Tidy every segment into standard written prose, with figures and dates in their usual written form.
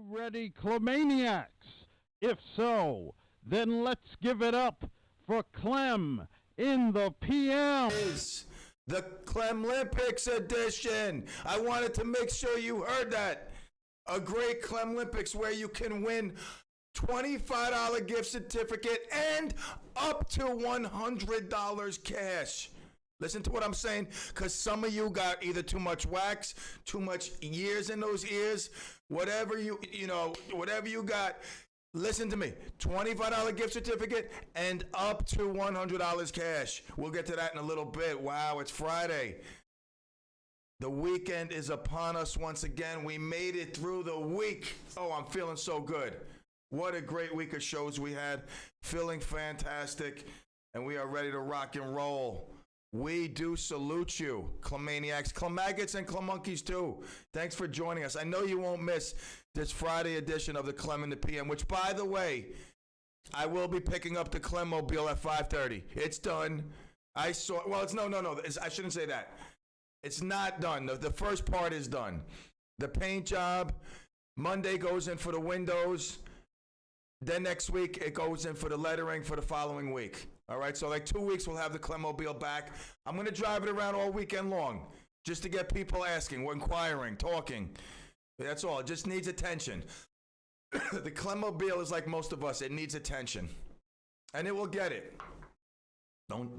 ready, Clemaniacs? If so, then let's give it up for Clem in the PM. Is the CLEM Olympics edition. I wanted to make sure you heard that. A great CLEM Olympics where you can win $25 gift certificate and up to $100 cash. Listen to what I'm saying, because some of you got either too much wax, too much years in those ears, whatever whatever you got. Listen to me, $25 gift certificate and up to $100 cash. We'll get to that in a little bit. Wow, it's Friday. The weekend is upon us once again. We made it through the week. Oh, I'm feeling so good. What a great week of shows we had. Feeling fantastic, and we are ready to rock and roll. We do salute you, Clemaniacs, Clemaggots, and Clemonkeys too. Thanks for joining us. I know you won't miss this Friday edition of the Clem in the PM, which, by the way, I will be picking up the Clemmobile at 5:30. It's done. I shouldn't say that. It's not done. The first part is done. The paint job, Monday goes in for the windows. Then next week, it goes in for the lettering for the following week. All right, so like 2 weeks, we'll have the Clemmobile back. I'm going to drive it around all weekend long just to get people asking, inquiring, talking. That's all. It just needs attention. The Clemmobile is like most of us. It needs attention. And it will get it.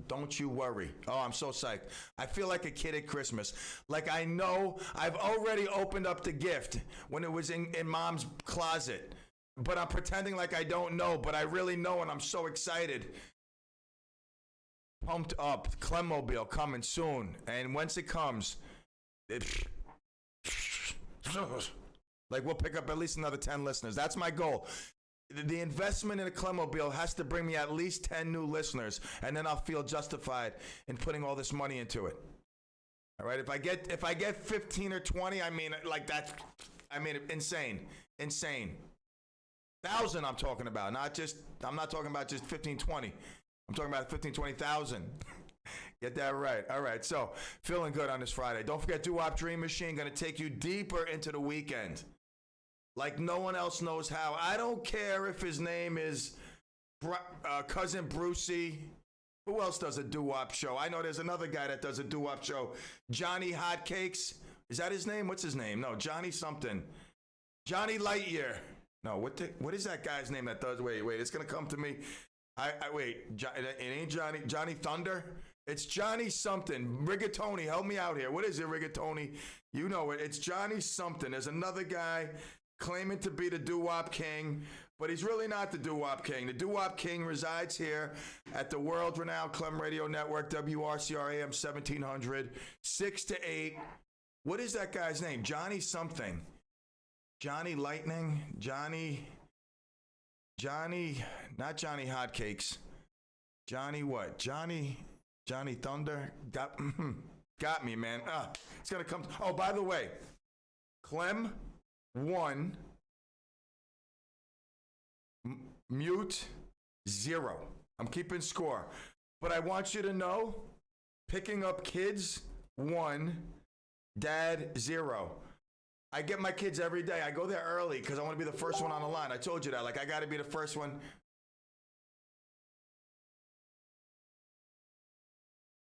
Don't you worry. Oh, I'm so psyched. I feel like a kid at Christmas. Like I know I've already opened up the gift when it was in Mom's closet. But I'm pretending like I don't know, but I really know, and I'm so excited. Pumped up. Clemmobile coming soon. And once it comes, like we'll pick up at least another 10 listeners. That's my goal. The investment in a Clemmobile has to bring me at least 10 new listeners, and then I'll feel justified in putting all this money into it. All right, if I get 15 or 20, I mean, like that's, insane. 1,000 I'm talking about, I'm not talking about just 15, 20. I'm talking about 15, 20,000. Get that right. All right, so feeling good on this Friday. Don't forget Doo-Wop Dream Machine, going to take you deeper into the weekend. Like no one else knows how. I don't care if his name is Cousin Brucey. Who else does a doo-wop show? I know there's another guy that does a doo-wop show. Johnny Hotcakes. Is that his name? What's his name? No, Johnny something. Johnny Lightyear. No, what is that guy's name that does? Wait, it's going to come to me. Wait, it ain't Johnny Thunder? It's Johnny something. Rigatoni, help me out here. What is it, Rigatoni? You know it. It's Johnny something. There's another guy claiming to be the doo-wop king, but he's really not the doo-wop king. The doo-wop king resides here at the world-renowned Clem Radio Network, WRCR AM 1700, 6 to 8. What is that guy's name? Johnny something. Johnny Lightning? Johnny, not Johnny Hotcakes. Johnny what? Johnny Thunder? Got me, man. It's going to come. Oh, by the way, Clem 1, mute 0. I'm keeping score. But I want you to know, picking up kids 1, dad 0. I get my kids every day. I go there early because I want to be the first one on the line. I told you that. Like, I got to be the first one.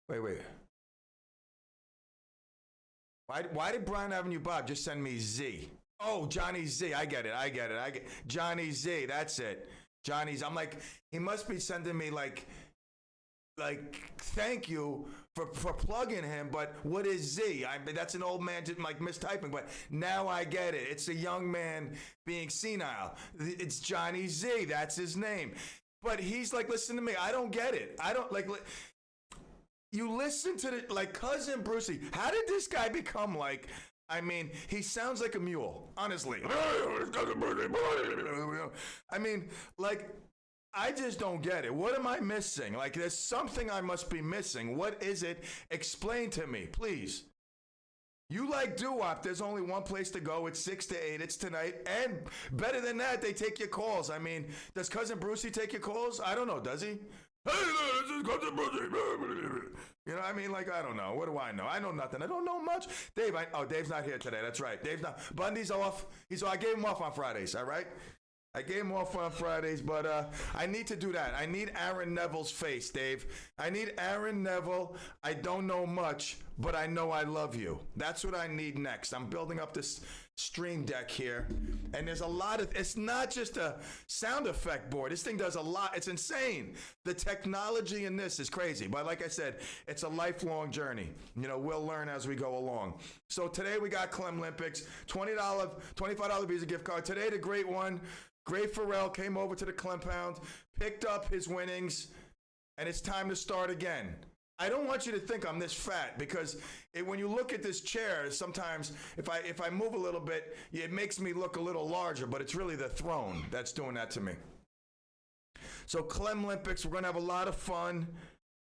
Wait. Why did Bryan Avenue Bob just send me Z? Oh, Johnny Z. I get it. Johnny Z. That's it. Johnny's. I'm like, he must be sending me like thank you for plugging him, but what is Z? That's an old man just like mistyping, but now I get it. It's a young man being senile. It's Johnny Z. That's his name. But he's like, listen to me. I don't get it. I don't like. You listen to Cousin Brucey. How did this guy become like? I mean, he sounds like a mule, honestly. I mean, like, I just don't get it. What am I missing? Like, there's something I must be missing. What is it? Explain to me, please. You like doo-wop, there's only one place to go. It's 6 to 8. It's tonight. And better than that, they take your calls. I mean, does Cousin Brucey take your calls? I don't know. Does he? You know, I mean, like, I don't know. What do I know? I know nothing. I don't know much. Dave's not here today. That's right. Dave's not. Bundy's off. I gave him off on Fridays, all right? I gave him off on Fridays, but I need to do that. I need Aaron Neville's face, Dave. I need Aaron Neville. I don't know much, but I know I love you. That's what I need next. I'm building up this stream deck here, and there's a lot of, it's not just a sound effect board. This thing does a lot. It's insane. The technology in this is crazy, but like I said, it's a lifelong journey. You know, we'll learn as we go along. So today we got CLEM Olympics, $20, $25 Visa gift card. Today the great one, Great Pharrell, came over to the CLEM Pound, picked up his winnings, and it's time to start again. I don't want you to think I'm this fat, because when you look at this chair, sometimes if I move a little bit, it makes me look a little larger, but it's really the throne that's doing that to me. So CLEM Olympics, we're going to have a lot of fun.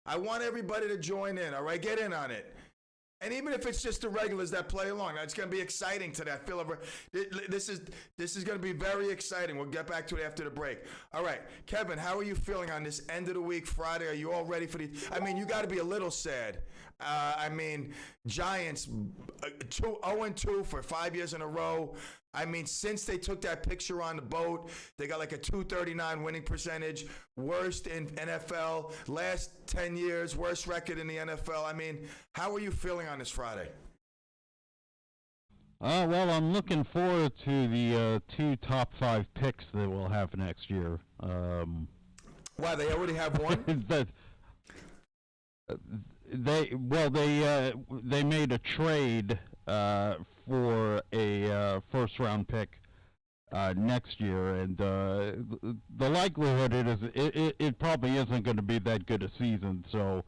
I want everybody to join in, all right? Get in on it. And even if it's just the regulars that play along, it's going to be exciting today. I feel this is going to be very exciting. We'll get back to it after the break. All right, Kevin, how are you feeling on this end of the week Friday? Are you all ready for the? I mean, you got to be a little sad. I mean, Giants 0-2 for 5 years in a row. I mean, since they took that picture on the boat, they got like a 239 winning percentage, worst in NFL, last 10 years, worst record in the NFL. I mean, how are you feeling on this Friday? Well, I'm looking forward to the 2 top 5 picks that we'll have next year. Why, they already have one? They made a trade for a first-round pick next year, and the likelihood it probably isn't going to be that good a season. So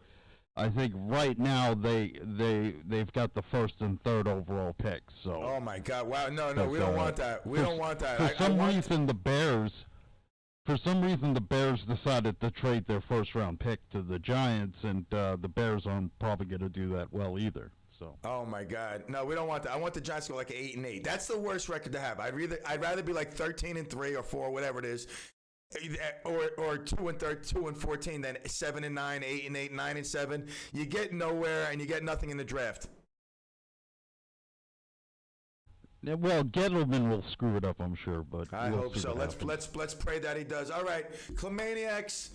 I think right now they've got the first and third overall picks. So oh my God! Wow, no, we don't want that. We don't want that. For some reason, the Bears decided to trade their first-round pick to the Giants, and the Bears aren't probably going to do that well either. So. Oh my God! No, we don't want that. I want the Giants to go like 8-8. That's the worst record to have. I'd rather be like 13-3 or 4, whatever it is, or 2-14 than 7-9, 8-8, 9-7. You get nowhere and you get nothing in the draft. Well, Gettleman will screw it up, I'm sure, but I hope so. Let's pray that he does. All right, Clemaniacs.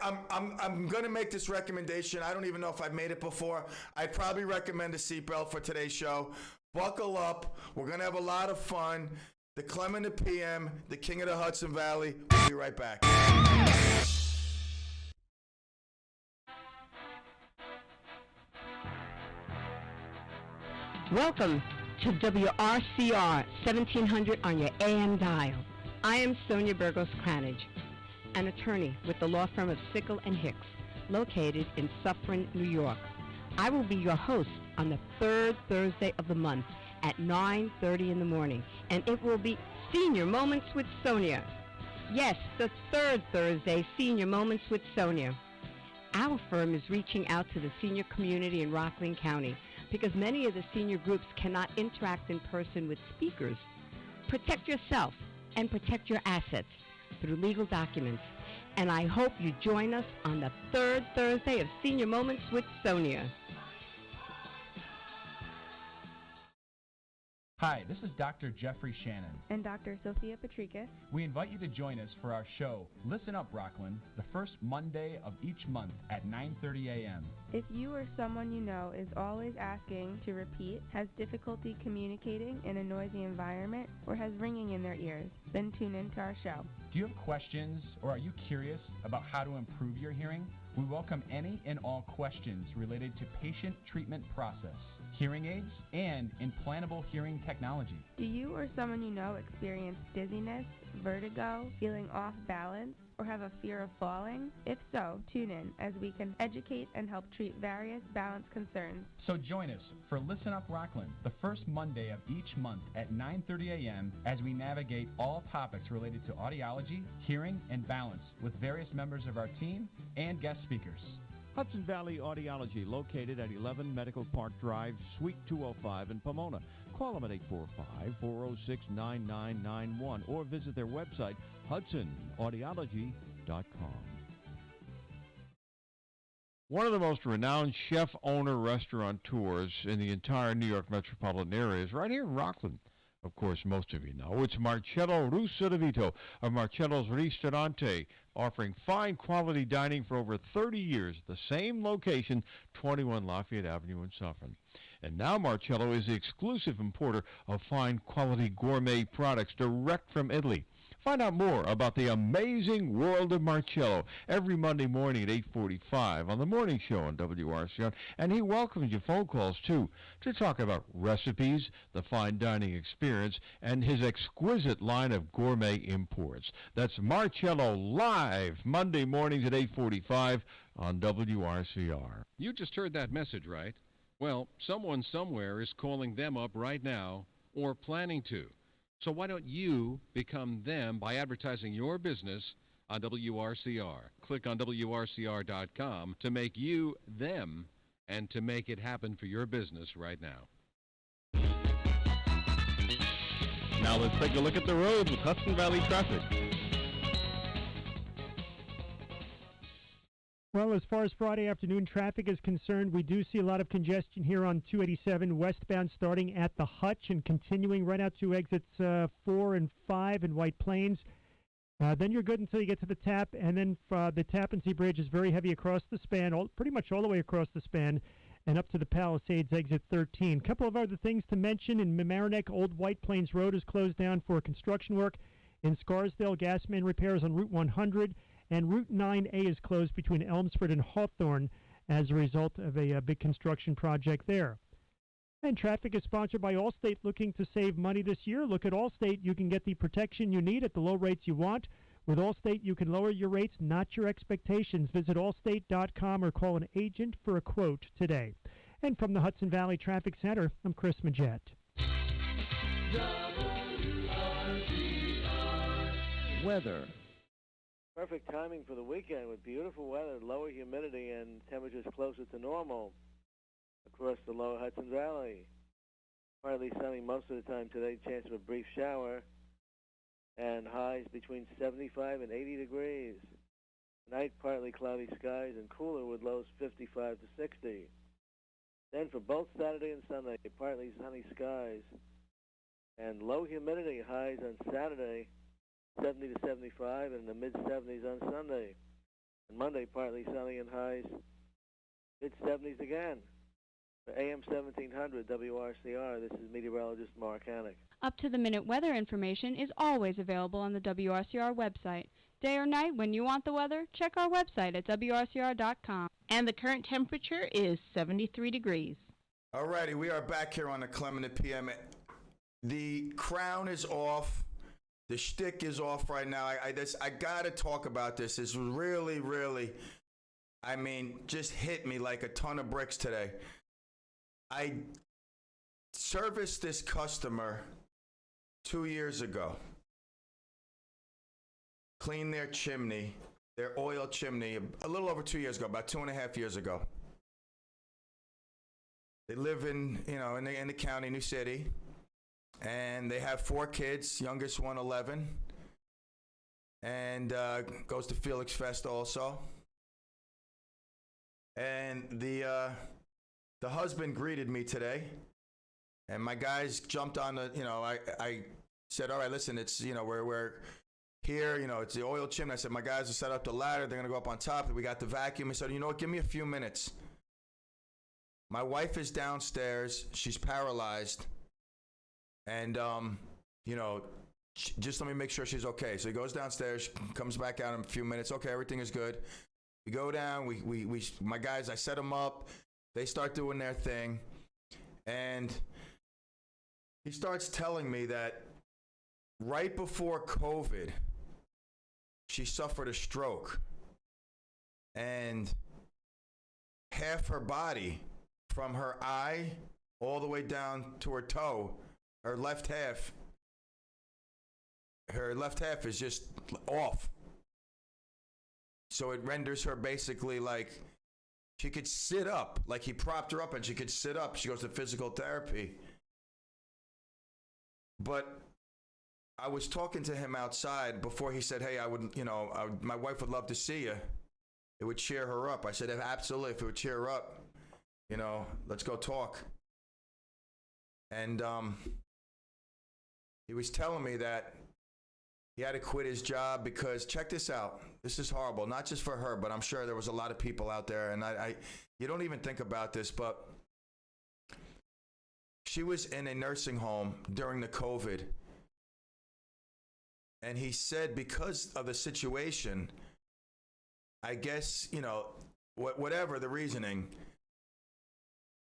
I'm going to make this recommendation. I don't even know if I've made it before. I'd probably recommend a seatbelt for today's show. Buckle up. We're going to have a lot of fun. The Clem and the PM, the king of the Hudson Valley. We'll be right back. Welcome to WRCR 1700 on your AM dial. I am Sonia Burgos Cranage, an attorney with the law firm of Sickle and Hicks, located in Suffern, New York. I will be your host on the third Thursday of the month at 9:30 in the morning, and it will be Senior Moments with Sonia. Yes, the third Thursday, Senior Moments with Sonia. Our firm is reaching out to the senior community in Rockland County because many of the senior groups cannot interact in person with speakers. Protect yourself and protect your assets through legal documents. And I hope you join us on the third Thursday of Senior Moments with Sonia. Hi, this is Dr. Jeffrey Shannon. And Dr. Sophia Patricus. We invite you to join us for our show, Listen Up, Rockland, the first Monday of each month at 9:30 a.m. If you or someone you know is always asking to repeat, has difficulty communicating in a noisy environment, or has ringing in their ears, then tune in to our show. Do you have questions, or are you curious about how to improve your hearing? We welcome any and all questions related to patient treatment process, hearing aids, and implantable hearing technology. Do you or someone you know experience dizziness, vertigo, feeling off balance, or have a fear of falling? If so, tune in as we can educate and help treat various balance concerns. So join us for Listen Up Rockland, the first Monday of each month at 9:30 a.m. as we navigate all topics related to audiology, hearing, and balance with various members of our team and guest speakers. Hudson Valley Audiology, located at 11 Medical Park Drive, Suite 205 in Pomona. Call them at 845-406-9991 or visit their website, hudsonaudiology.com. One of the most renowned chef-owner restaurateurs in the entire New York metropolitan area is right here in Rockland. Of course, most of you know. It's Marcello Rusodevito of Marcello's Ristorante, offering fine quality dining for over 30 years at the same location, 21 Lafayette Avenue in Suffern. And now Marcello is the exclusive importer of fine quality gourmet products direct from Italy. Find out more about the amazing world of Marcello every Monday morning at 8:45 on the morning show on WRCR. And he welcomes your phone calls, too, to talk about recipes, the fine dining experience, and his exquisite line of gourmet imports. That's Marcello live Monday mornings at 8:45 on WRCR. You just heard that message, right? Well, someone somewhere is calling them up right now or planning to. So why don't you become them by advertising your business on WRCR? Click on WRCR.com to make you them and to make it happen for your business right now. Now let's take a look at the roads with Hudson Valley traffic. Well, as far as Friday afternoon traffic is concerned, we do see a lot of congestion here on 287 westbound starting at the Hutch and continuing right out to exits 4 and 5 in White Plains. Then you're good until you get to the Tap, and then the Tappan Zee Bridge is very heavy across the span, pretty much all the way across the span, and up to the Palisades exit 13. A couple of other things to mention. In Mamaroneck, Old White Plains Road is closed down for construction work. In Scarsdale, gas main repairs on Route 100. And Route 9A is closed between Elmsford and Hawthorne as a result of a big construction project there. And traffic is sponsored by Allstate. Looking to save money this year? Look at Allstate. You can get the protection you need at the low rates you want. With Allstate, you can lower your rates, not your expectations. Visit allstate.com or call an agent for a quote today. And from the Hudson Valley Traffic Center, I'm Chris Majette. Weather. Perfect timing for the weekend with beautiful weather, lower humidity, and temperatures closer to normal across the lower Hudson Valley. Partly sunny most of the time today, chance of a brief shower, and highs between 75 and 80 degrees. Tonight, partly cloudy skies and cooler with lows 55 to 60. Then for both Saturday and Sunday, partly sunny skies and low humidity, highs on Saturday 70 to 75, and in the mid-70s on Sunday. And Monday, partly sunny and highs mid-70s again. For AM 1700 WRCR, this is meteorologist Mark Hannock. Up-to-the-minute weather information is always available on the WRCR website. Day or night, when you want the weather, check our website at WRCR.com. And the current temperature is 73 degrees. All righty, we are back here on the CLEM and the PM. The crown is off. The shtick is off right now. I got to talk about this. It's really, just hit me like a ton of bricks today. I serviced this customer 2 years ago. Cleaned their chimney, their oil chimney, a little over 2 years ago, about 2.5 years ago. They live in the county, New City. And they have 4 kids, youngest one 11, and goes to Felix Fest also. And the husband greeted me today, and my guys jumped on the, I said, all right, listen, it's, we're here, it's the oil chimney. I said, my guys will set up the ladder. They're going to go up on top. We got the vacuum. I said, you know what, give me a few minutes. My wife is downstairs. She's paralyzed. And, just let me make sure she's okay. So he goes downstairs, comes back out in a few minutes. Okay, everything is good. We go down. My guys, I set them up. They start doing their thing. And he starts telling me that right before COVID, she suffered a stroke. And half her body, from her eye all the way down to her toe, her left half is just off. So it renders her basically like she could sit up, like he propped her up and she could sit up. She goes to physical therapy. But I was talking to him outside before he said, hey, my wife would love to see you. it would cheer her up. I said, absolutely, if it would cheer her up, you know, let's go talk. And he was telling me that he had to quit his job because, check this out, this is horrible, not just for her, but I'm sure there was a lot of people out there, and you don't even think about this, but she was in a nursing home during the COVID. And he said because of the situation, I guess, you know, whatever the reasoning,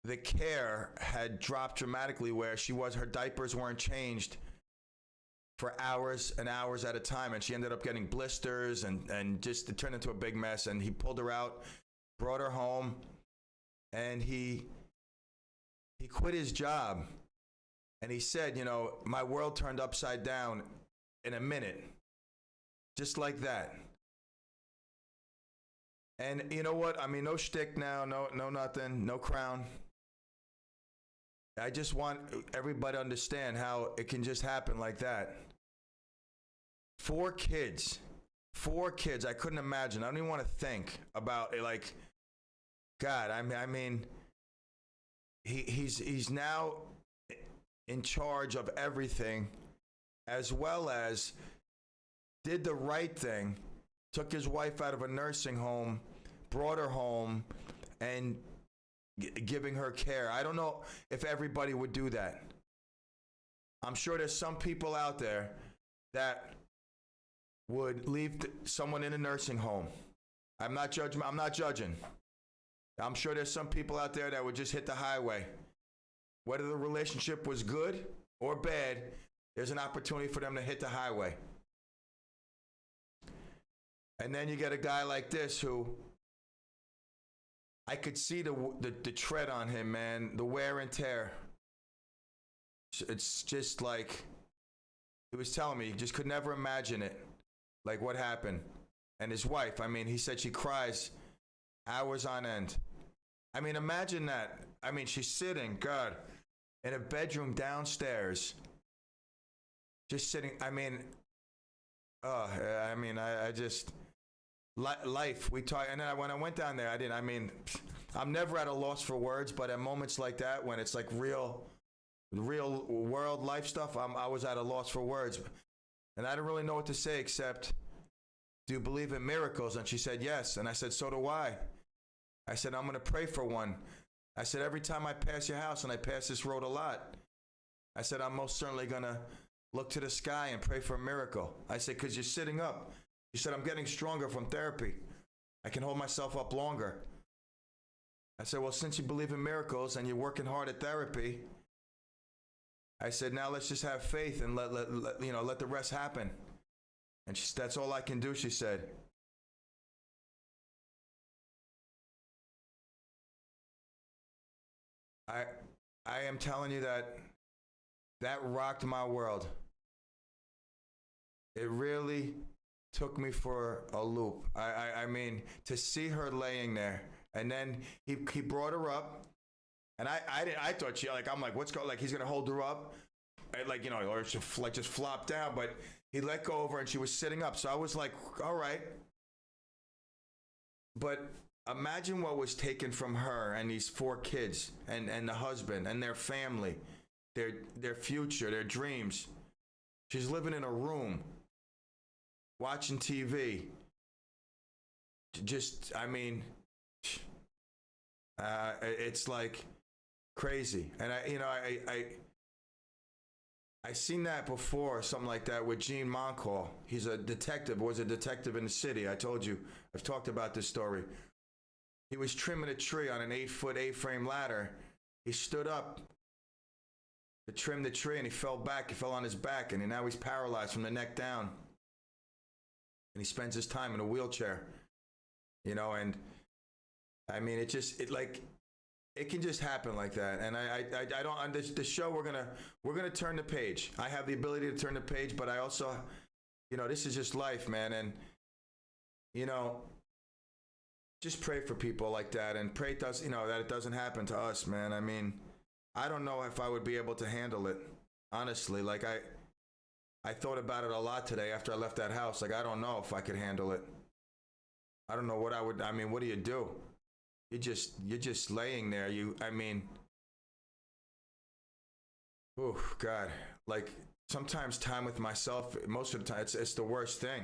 the care had dropped dramatically where her diapers weren't changed for hours and hours at a time. And she ended up getting blisters and just it turned into a big mess. And he pulled her out, brought her home, and he quit his job. And he said, you know, my world turned upside down in a minute, just like that. And you know what? I mean, no shtick now, no nothing, no crown. I just want everybody to understand how it can just happen like that. 4 kids. I couldn't imagine. I don't even want to think about it. Like, God, I mean, he's now in charge of everything, as well as did the right thing, took his wife out of a nursing home, brought her home, and giving her care. I don't know if everybody would do that. I'm sure there's some people out there that would leave someone in a nursing home. I'm not judging. I'm sure there's some people out there that would just hit the highway. Whether the relationship was good or bad, there's an opportunity for them to hit the highway. And then you get a guy like this who I could see the tread on him, man, the wear and tear. It's just like, he was telling me, he just could never imagine it, like what happened. And his wife, I mean, he said she cries hours on end. I mean, imagine that. I mean, she's sitting, God, in a bedroom downstairs, just sitting. I mean, I just, life, we talk, and then when I went down there, I'm never at a loss for words, but at moments like that, when it's like real world life stuff, I was at a loss for words. And I didn't really know what to say except, do you believe in miracles? And she said, yes. And I said, so do I. I said, I'm going to pray for one. I said, every time I pass your house, and I pass this road a lot, I said, I'm most certainly going to look to the sky and pray for a miracle. I said, because you're sitting up. She said, I'm getting stronger from therapy. I can hold myself up longer. I said, well, since you believe in miracles and you're working hard at therapy, I said, now let's just have faith and let the rest happen. And that's all I can do, she said. I am telling you that rocked my world. It really took me for a loop. I mean, to see her laying there, and then he brought her up, and I thought I'm like, what's going, like he's gonna hold her up, and like, you know, or like just flop down, but he let go of her and she was sitting up. So I was like, all right. But imagine what was taken from her and these 4 kids and the husband and their family, their future, their dreams. She's living in a room, watching TV. Just, I mean, it's like crazy. And I seen that before, something like that with Gene Moncall. He's a detective, was a detective in the city. I told you, I've talked about this story. He was trimming a tree on an 8-foot A-frame ladder. He stood up to trim the tree and he fell back. He fell on his back, and now he's paralyzed from the neck down. And he spends his time in a wheelchair, you know, and I mean, it can just happen like that. And I don't, on this show, we're gonna turn the page. I have the ability to turn the page, but I also, you know, this is just life, man. And, you know, just pray for people like that, and pray that it doesn't happen to us, man. I mean, I don't know if I would be able to handle it, honestly. Like I thought about it a lot today after I left that house. Like, I don't know if I could handle it. I don't know what I mean, what do you do? You're just laying there. Oh God. Like sometimes time with myself, most of the time it's the worst thing.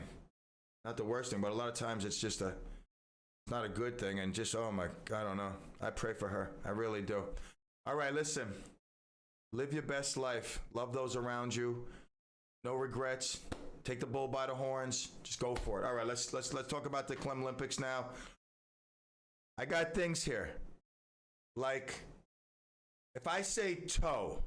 Not the worst thing, but a lot of times it's just not a good thing, and just, oh my, I don't know. I pray for her. I really do. All right, listen. Live your best life. Love those around you. No regrets. Take the bull by the horns. Just go for it. All right, let's talk about the CLEM Olympics now. I got things here. Like, if I say toe,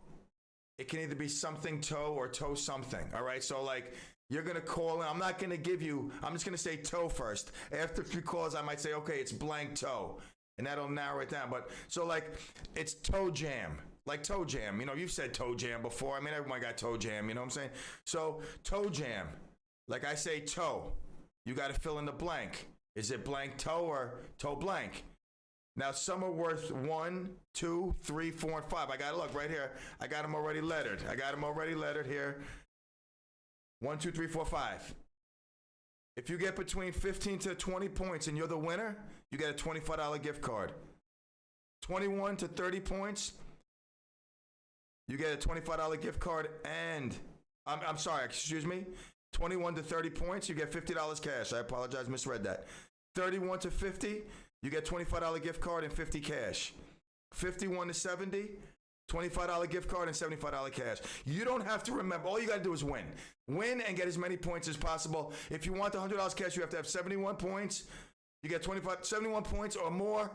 it can either be something toe or toe something. All right, so like, you're going to call in. I'm not going to give you, I'm just going to say toe first. After a few calls, I might say, okay, it's blank toe. And that'll narrow it down. But so like, it's toe jam. Like toe jam. You know, you've said toe jam before. I mean, everyone got toe jam. You know what I'm saying? So toe jam. Like I say toe. You got to fill in the blank. Is it blank toe or toe blank? Now, some are worth 1, 2, 3, 4, and 5. I got to look right here. I got them already lettered. Here. 1, 2, 3, 4, 5. If you get between 15 to 20 points and you're the winner, you get a $25 gift card. 21 to 30 points, you get a $25 gift card, and I'm sorry, excuse me. 21 to 30 points, you get $50 cash. I apologize, misread that. 31 to 50, you get $25 gift card and 50 cash. 51 to 70, $25 gift card and $75 cash. You don't have to remember. All you got to do is win. Win and get as many points as possible. If you want the $100 cash, you have to have 71 points. You get 71 points or more,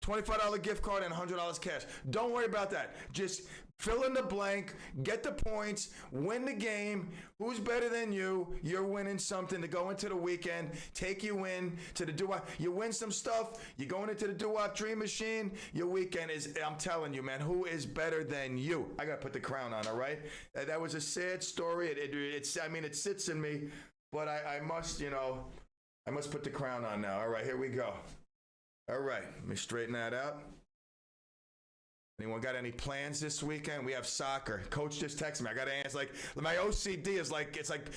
$25 gift card and $100 cash. Don't worry about that. Just fill in the blank, get the points, win the game. Who's better than you? You're winning something to go into the weekend, take you in to the doo-wop. You win some stuff, you're going into the doo-wop dream machine. Your weekend is, I'm telling you, man, who is better than you? I got to put the crown on, all right? That was a sad story. It sits in me, but I must put the crown on now. All right, here we go. All right, let me straighten that out. Anyone got any plans this weekend? We have soccer. Coach just texted me. I got to answer. Like, my OCD is like, it's like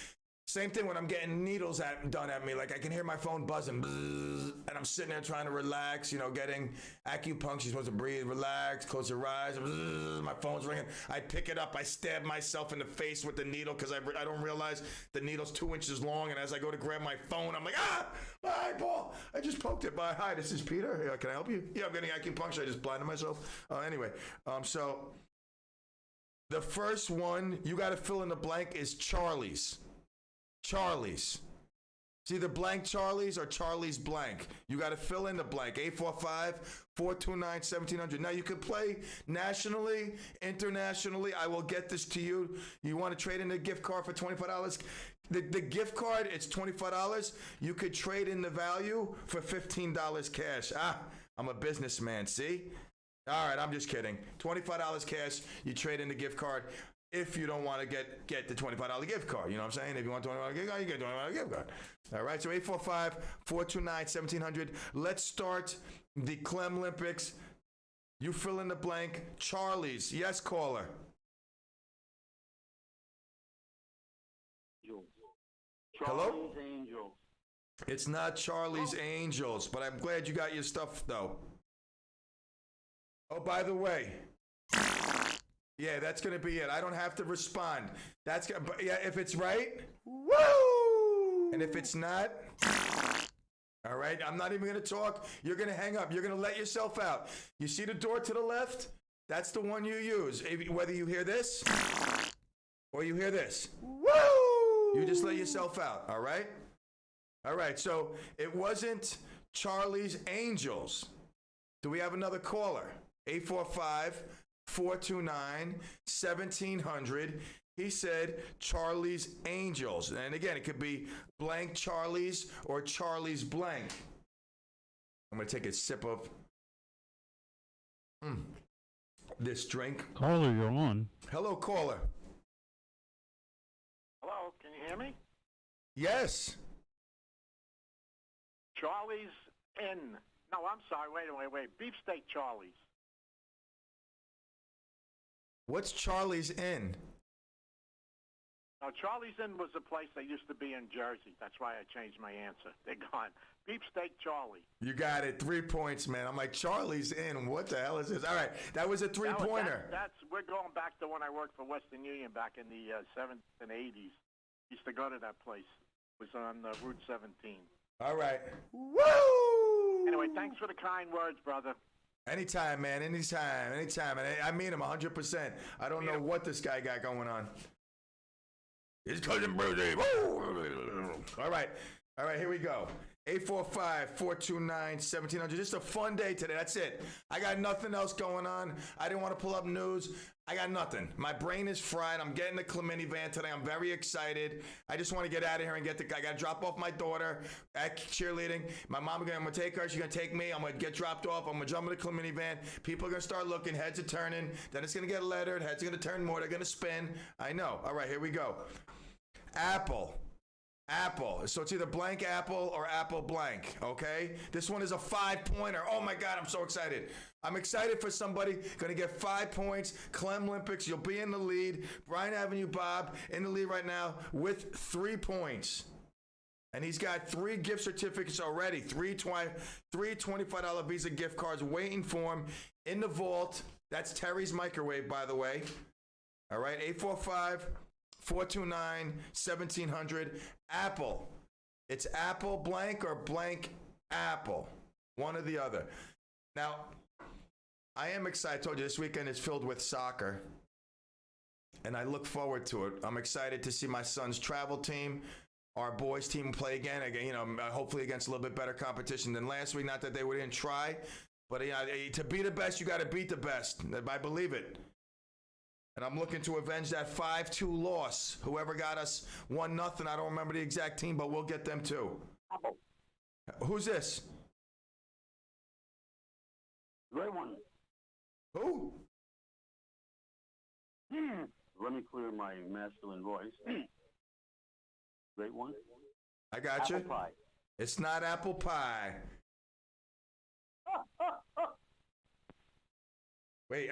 same thing when I'm getting needles done at me. Like, I can hear my phone buzzing, and I'm sitting there trying to relax, getting acupuncture. You're supposed to breathe, relax, close your eyes. My phone's ringing. I pick it up. I stab myself in the face with the needle because I don't realize the needle's 2 inches long. And as I go to grab my phone, I'm like, my eyeball. I just poked it. Hi, this is Peter. Can I help you? Yeah, I'm getting acupuncture. I just blinded myself. Anyway, so the first one you got to fill in the blank is Charlie's. Charlie's. It's either blank Charlie's or Charlie's blank. You got to fill in the blank. 845-429-1700. Now, you can play nationally, internationally. I will get this to you. You want to trade in a gift card for $25? The gift card, it's $25. You could trade in the value for $15 cash. I'm a businessman, see? All right, I'm just kidding. $25 cash, you trade in the gift card. If you don't want to get the $25 gift card, you know what I'm saying? If you want $25 gift card, you get $25 gift card. All right, so 845-429-1700. Let's start the CLEM Olympics. You fill in the blank. Charlie's. Yes, caller. Hello? Charlie's Angels. It's not Charlie's Angels, but I'm glad you got your stuff, though. Oh, by the way. Yeah, that's going to be it. I don't have to respond. If it's right, woo! And if it's not, all right, I'm not even going to talk. You're going to hang up. You're going to let yourself out. You see the door to the left? That's the one you use. Whether you hear this or you hear this, woo! You just let yourself out, all right? All right, so it wasn't Charlie's Angels. Do we have another caller? 845-429-1700. He said Charlie's Angels. And again, it could be blank Charlie's or Charlie's blank. I'm going to take a sip of this drink. Caller, you're on. Hello, caller. Hello, can you hear me? Yes. Charlie's Inn. No, I'm sorry. Wait. Beefsteak Charlie's. What's Charlie's Inn? Now, Charlie's Inn was a place that used to be in Jersey. That's why I changed my answer. They're gone. Beefsteak Charlie. You got it. 3 points, man. I'm like, Charlie's Inn. What the hell is this? All right, that was a three-pointer. We're going back to when I worked for Western Union back in the 70s and 80s. Used to go to that place. It was on Route 17. All right. Woo! Anyway, thanks for the kind words, brother. Anytime, man. Anytime. And I mean him 100%. I don't know what this guy got going on. His cousin Brucey. All right, here we go. 845-429-1700. Just a fun day today. That's it. I got nothing else going on. I didn't want to pull up news. I got nothing. My brain is fried. I'm getting the CLEM minivan today. I'm very excited. I just want to get out of here and I got to drop off my daughter at cheerleading. My mom, I'm going to take her. She's going to take me. I'm going to get dropped off. I'm going to jump in the CLEM minivan. People are going to start looking. Heads are turning. Then it's going to get lettered. Heads are going to turn more. They're going to spin. I know. All right, here we go. Apple. So it's either blank apple or apple blank, okay? This one is a 5-pointer. Oh my God, I'm so excited. I'm excited for somebody going to get 5 points. CLEM Olympics, you'll be in the lead. Bryan Avenue Bob in the lead right now with 3 points. And he's got 3 gift certificates already. 3 $25 Visa gift cards waiting for him in the vault. That's Terry's Microwave, by the way. All right, 845-429-1700. Apple. It's apple blank or blank apple. One or the other. Now, I am excited. I told you this weekend is filled with soccer. And I look forward to it. I'm excited to see my son's travel team, our boys team play again, you know, hopefully against a little bit better competition than last week. Not that they didn't try, but to be the best, you got to beat the best. I believe it. And I'm looking to avenge that 5-2 loss. Whoever got us 1-0, I don't remember the exact team, but we'll get them too. Who's this? Great one. Who? Let me clear my masculine voice. Great one. I got you. Apple pie. It's not apple pie. Wait,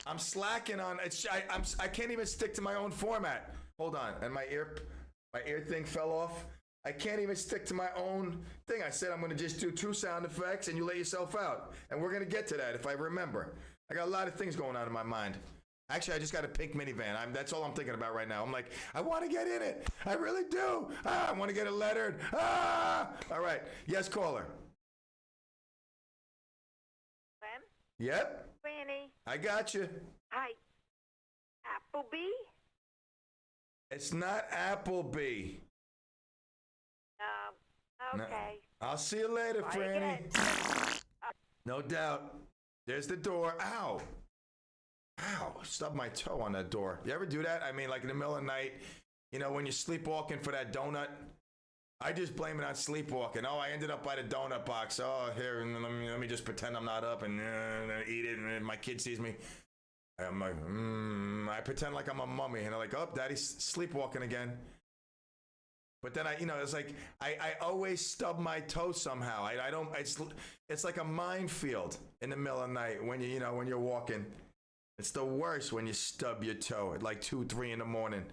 I'm slacking on it. I can't even stick to my own format. Hold on, and my ear thing fell off. I can't even stick to my own thing. I said I'm going to just do 2 sound effects, and you let yourself out. And we're going to get to that if I remember. I got a lot of things going on in my mind. Actually, I just got a pink minivan. That's all I'm thinking about right now. I'm like, I want to get in it. I really do. I want to get it lettered. All right. Yes, caller. Yep. Franny. I got you. Hi. Applebee? It's not Applebee. Okay. No. I'll see you later, Franny. No doubt. There's the door. Ow. Stubbed my toe on that door. You ever do that? I mean, like in the middle of the night, you know, when you're sleepwalking for that donut. I just blame it on sleepwalking. Oh, I ended up by the donut box. Oh, here, let me just pretend I'm not up and eat it. And my kid sees me. I'm like, I pretend like I'm a mummy. And they're like, oh, Daddy's sleepwalking again. But then it's like, I always stub my toe somehow. I don't, it's like a minefield in the middle of the night when when you're walking. It's the worst when you stub your toe at like 2, 3 in the morning.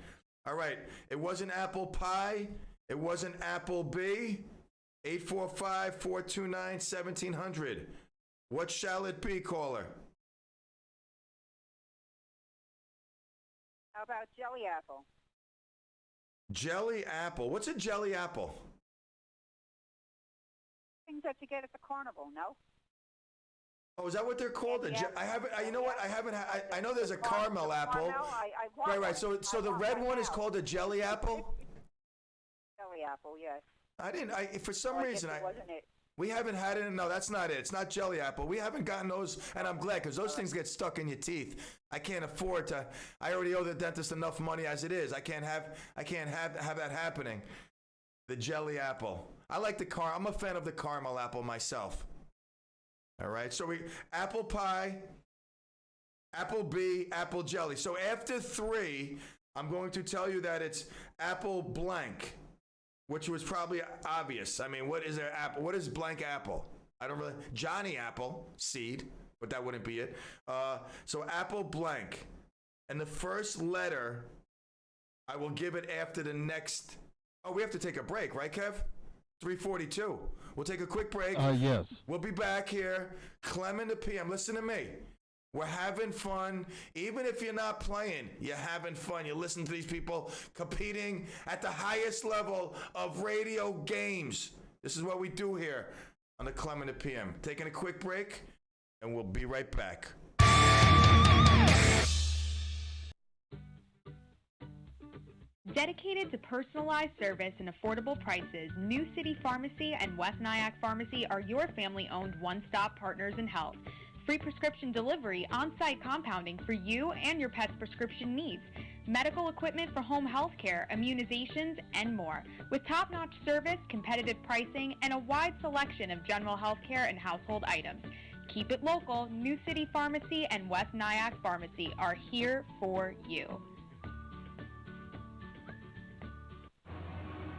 All right. It wasn't apple pie. It wasn't Applebee. 845-429-1700. What shall it be, caller? How about jelly apple? Jelly apple. What's a jelly apple? Things that you get at the carnival, no? Oh, is that what they're called? I haven't. You know what? I haven't. I know there's a caramel apple. Right. So the red one is called a jelly apple. Jelly apple, yes. I didn't. For some reason, we haven't had it. No, that's not it. It's not jelly apple. We haven't gotten those, and I'm glad because those things get stuck in your teeth. I can't afford to. I already owe the dentist enough money as it is. I can't have that happening. The jelly apple. I like I'm a fan of the caramel apple myself. All right. So apple pie, Applebee, apple jelly. So after 3, I'm going to tell you that it's apple blank. Which was probably obvious. I mean, what is their apple? What is blank apple? I don't really. Johnny Apple, seed, but that wouldn't be it. So apple blank. And the first letter, I will give it after the next. Oh, we have to take a break, right, Kev? 3:42. We'll take a quick break. Yes. We'll be back here. Clem in the PM. Listen to me. We're having fun. Even if you're not playing, you're having fun. You listen to these people competing at the highest level of radio games. This is what we do here on the Clem in the PM. Taking a quick break, and we'll be right back. Dedicated to personalized service and affordable prices, New City Pharmacy and West Nyack Pharmacy are your family-owned one-stop partners in health. Free prescription delivery, on-site compounding for you and your pet's prescription needs, medical equipment for home health care, immunizations, and more. With top-notch service, competitive pricing, and a wide selection of general health care and household items. Keep it local. New City Pharmacy and West Nyack Pharmacy are here for you.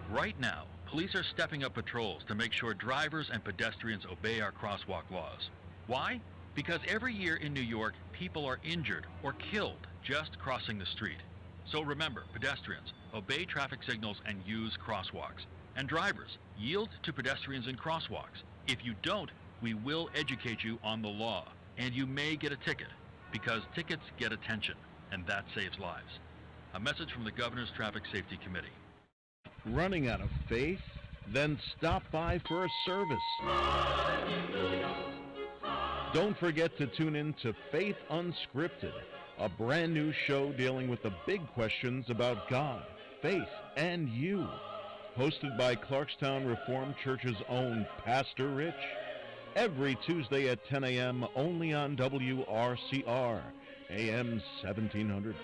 Right now, police are stepping up patrols to make sure drivers and pedestrians obey our crosswalk laws. Why? Because every year in New York, people are injured or killed just crossing the street. So remember, pedestrians, obey traffic signals and use crosswalks. And drivers, yield to pedestrians in crosswalks. If you don't, we will educate you on the law, and you may get a ticket, because tickets get attention, and that saves lives. A message from the Governor's Traffic Safety Committee. Running out of faith? Then stop by for a service. Don't forget to tune in to Faith Unscripted, a brand new show dealing with the big questions about God, faith, and you. Hosted by Clarkstown Reformed Church's own Pastor Rich. Every Tuesday at 10 a.m. only on WRCR, AM 1700.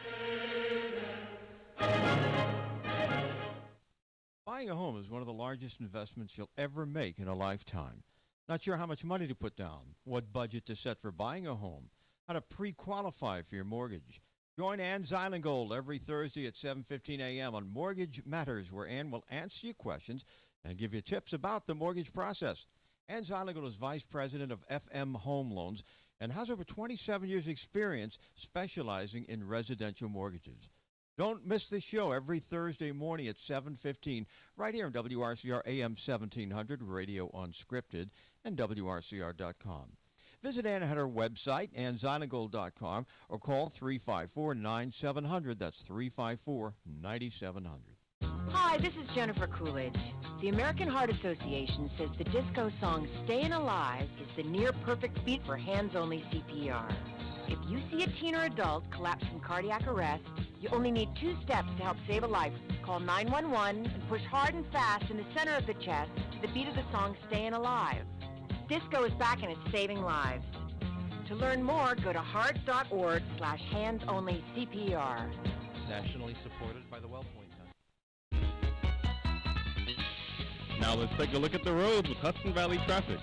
Buying a home is one of the largest investments you'll ever make in a lifetime. Not sure how much money to put down, what budget to set for buying a home, how to pre-qualify for your mortgage. Join Ann Zeilengold every Thursday at 7:15 a.m. on Mortgage Matters, where Ann will answer your questions and give you tips about the mortgage process. Ann Zeilengold is Vice President of FM Home Loans and has over 27 years' experience specializing in residential mortgages. Don't miss the show every Thursday morning at 7:15 right here on WRCR AM 1700, Radio Unscripted, and WRCR.com. Visit Ann at her website, annzeilengold.com, or call 354-9700. That's 354-9700. Hi, this is Jennifer Coolidge. The American Heart Association says the disco song Stayin' Alive is the near-perfect beat for hands-only CPR. If you see a teen or adult collapse from cardiac arrest, you only need 2 steps to help save a life. Call 911 and push hard and fast in the center of the chest to the beat of the song Stayin' Alive. Disco is back and it's saving lives. To learn more, go to heart.org/hands-only-CPR. Nationally supported by the WellPoint Center. Now let's take a look at the roads with Hudson Valley traffic.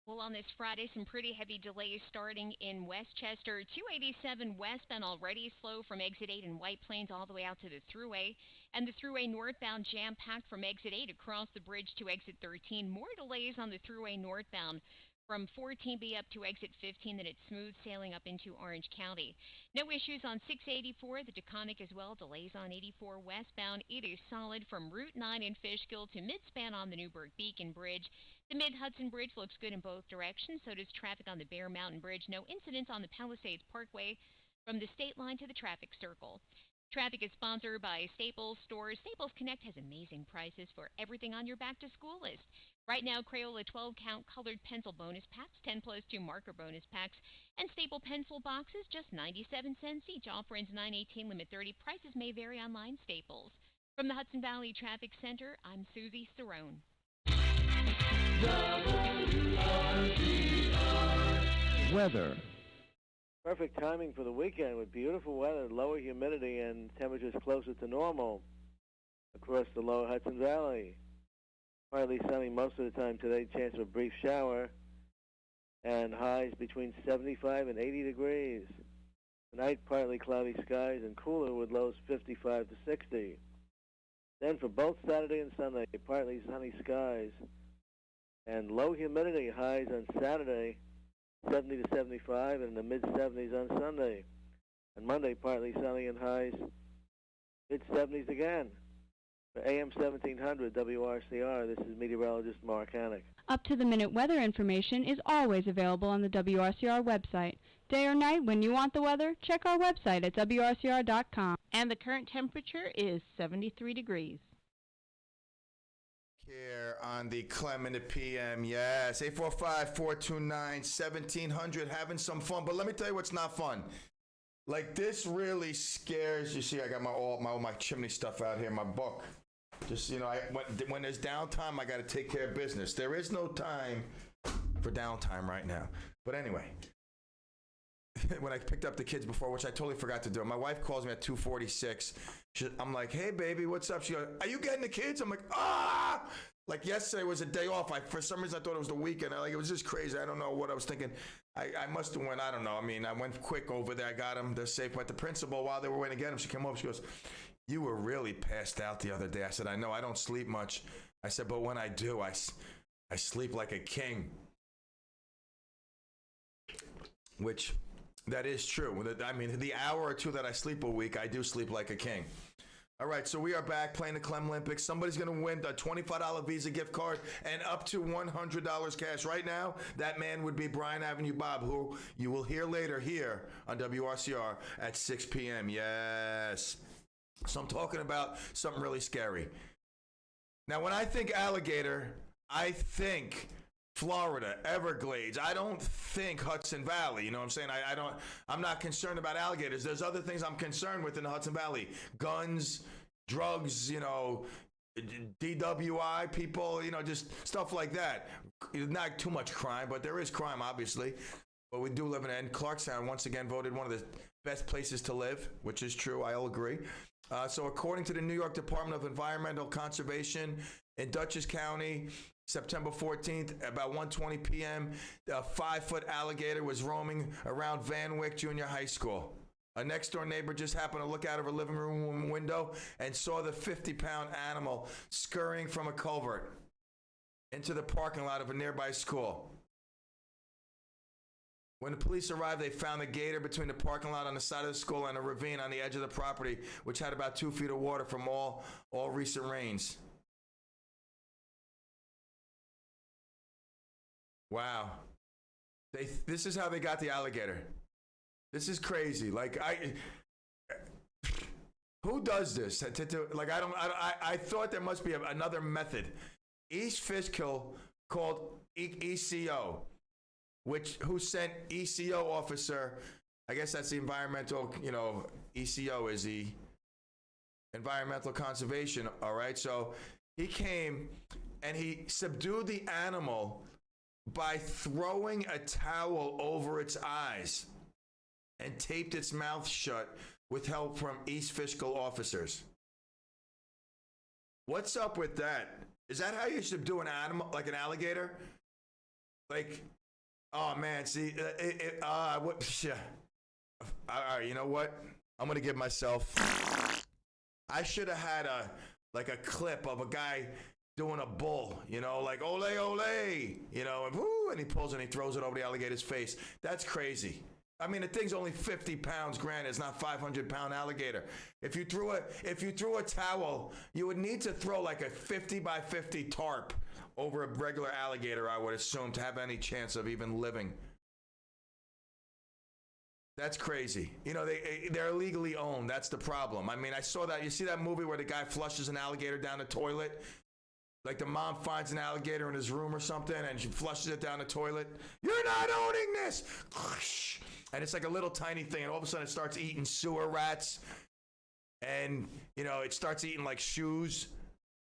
Well, on this Friday, some pretty heavy delays starting in Westchester. 287 westbound already slow from exit 8 in White Plains all the way out to the Thruway. And the Thruway northbound jam-packed from exit 8 across the bridge to exit 13. More delays on the Thruway northbound from 14B up to exit 15, then it's smooth sailing up into Orange County. No issues on 684, the Taconic as well. Delays on 84 westbound. It is solid from Route 9 in Fishkill to mid-span on the Newburgh Beacon Bridge. The Mid-Hudson Bridge looks good in both directions. So does traffic on the Bear Mountain Bridge. No incidents on the Palisades Parkway from the state line to the traffic circle. Traffic is sponsored by Staples Stores. Staples Connect has amazing prices for everything on your back-to-school list. Right now, Crayola 12-count colored pencil bonus packs, 10+2 marker bonus packs, and staple pencil boxes, just 97 cents each. Offer ends 9/18, limit 30. Prices may vary online. Staples. From the Hudson Valley Traffic Center, I'm Susie Cerrone. Weather. Perfect timing for the weekend with beautiful weather, lower humidity, and temperatures closer to normal across the lower Hudson Valley. Partly sunny most of the time today, chance of a brief shower, and highs between 75 and 80 degrees. Tonight, partly cloudy skies and cooler with lows 55 to 60. Then for both Saturday and Sunday, partly sunny skies and low humidity, highs on Saturday 70 to 75, and in the mid-70s on Sunday. And Monday, partly sunny and highs mid-70s again. For AM 1700 WRCR, this is meteorologist Mark Hannock. Up-to-the-minute weather information is always available on the WRCR website. Day or night, when you want the weather, check our website at WRCR.com. And the current temperature is 73 degrees. Here on the CLEM in the PM, yes. 845-429-1700, having some fun. But let me tell you what's not fun. Like, this really scares, you see, I got all my chimney stuff out here, my book. Just, you know, when there's downtime, I got to take care of business. There is no time for downtime right now. But anyway, when I picked up the kids before, which I totally forgot to do, my wife calls me at 2:46. I'm like, hey, baby, what's up? She goes, are you getting the kids? I'm like, ah! Like, yesterday was a day off. For some reason, I thought it was the weekend. It was just crazy. I don't know what I was thinking. I must have went, I don't know. I mean, I went quick over there. I got them. They're safe. But the principal, while they were waiting to get them, she came over. She goes, you were really passed out the other day. I said, I know. I don't sleep much. I said, but when I do, I sleep like a king. Which, that is true. I mean, the hour or two that I sleep a week, I do sleep like a king. All right, so we are back playing the CLEM Olympics. Somebody's going to win a $25 Visa gift card and up to $100 cash. Right now, that man would be Bryan Avenue Bob, who you will hear later here on WRCR at 6 p.m. Yes. So I'm talking about something really scary. Now, when I think alligator, I think Florida, Everglades. I don't think Hudson Valley. You know what I'm saying? I'm not concerned about alligators. There's other things I'm concerned with in the Hudson Valley. Guns, drugs, you know, DWI people, you know, just stuff like that. Not too much crime, but there is crime, obviously. But we do live in Clarkstown, once again voted one of the best places to live, which is true. I'll agree. So according to the New York Department of Environmental Conservation in Dutchess County, September 14th, about 1:20 p.m., a 5-foot alligator was roaming around Van Wyck Junior High School. A next-door neighbor just happened to look out of her living room window and saw the 50-pound animal scurrying from a culvert into the parking lot of a nearby school. When the police arrived, they found the gator between the parking lot on the side of the school and a ravine on the edge of the property, which had about 2 feet of water from all recent rains. Wow. This is how they got the alligator. This is crazy. Like, who does this? I thought there must be another method. East Fishkill called ECO, who sent ECO officer, I guess that's the environmental, you know, ECO is the environmental conservation, all right? So he came and he subdued the animal by throwing a towel over its eyes and taped its mouth shut with help from East Fishkill officers. What's up with that? Is that how you subdue an animal, like an alligator? Like, oh man, see, all right, you know what? I'm gonna give myself. I should have had a clip of a guy doing a bull, you know, like ole ole, you know, and whoo, and he pulls and he throws it over the alligator's face. That's crazy. I mean, the thing's only 50 pounds. Granted, it's not 500-pound alligator. If you threw a towel, you would need to throw like a 50 by 50 tarp over a regular alligator, I would assume, to have any chance of even living. That's crazy. You know, they're illegally owned. That's the problem. I mean, I saw that. You see that movie where the guy flushes an alligator down the toilet? Like the mom finds an alligator in his room or something and she flushes it down the toilet. You're not owning this! And it's like a little tiny thing, and all of a sudden it starts eating sewer rats. And, you know, it starts eating like shoes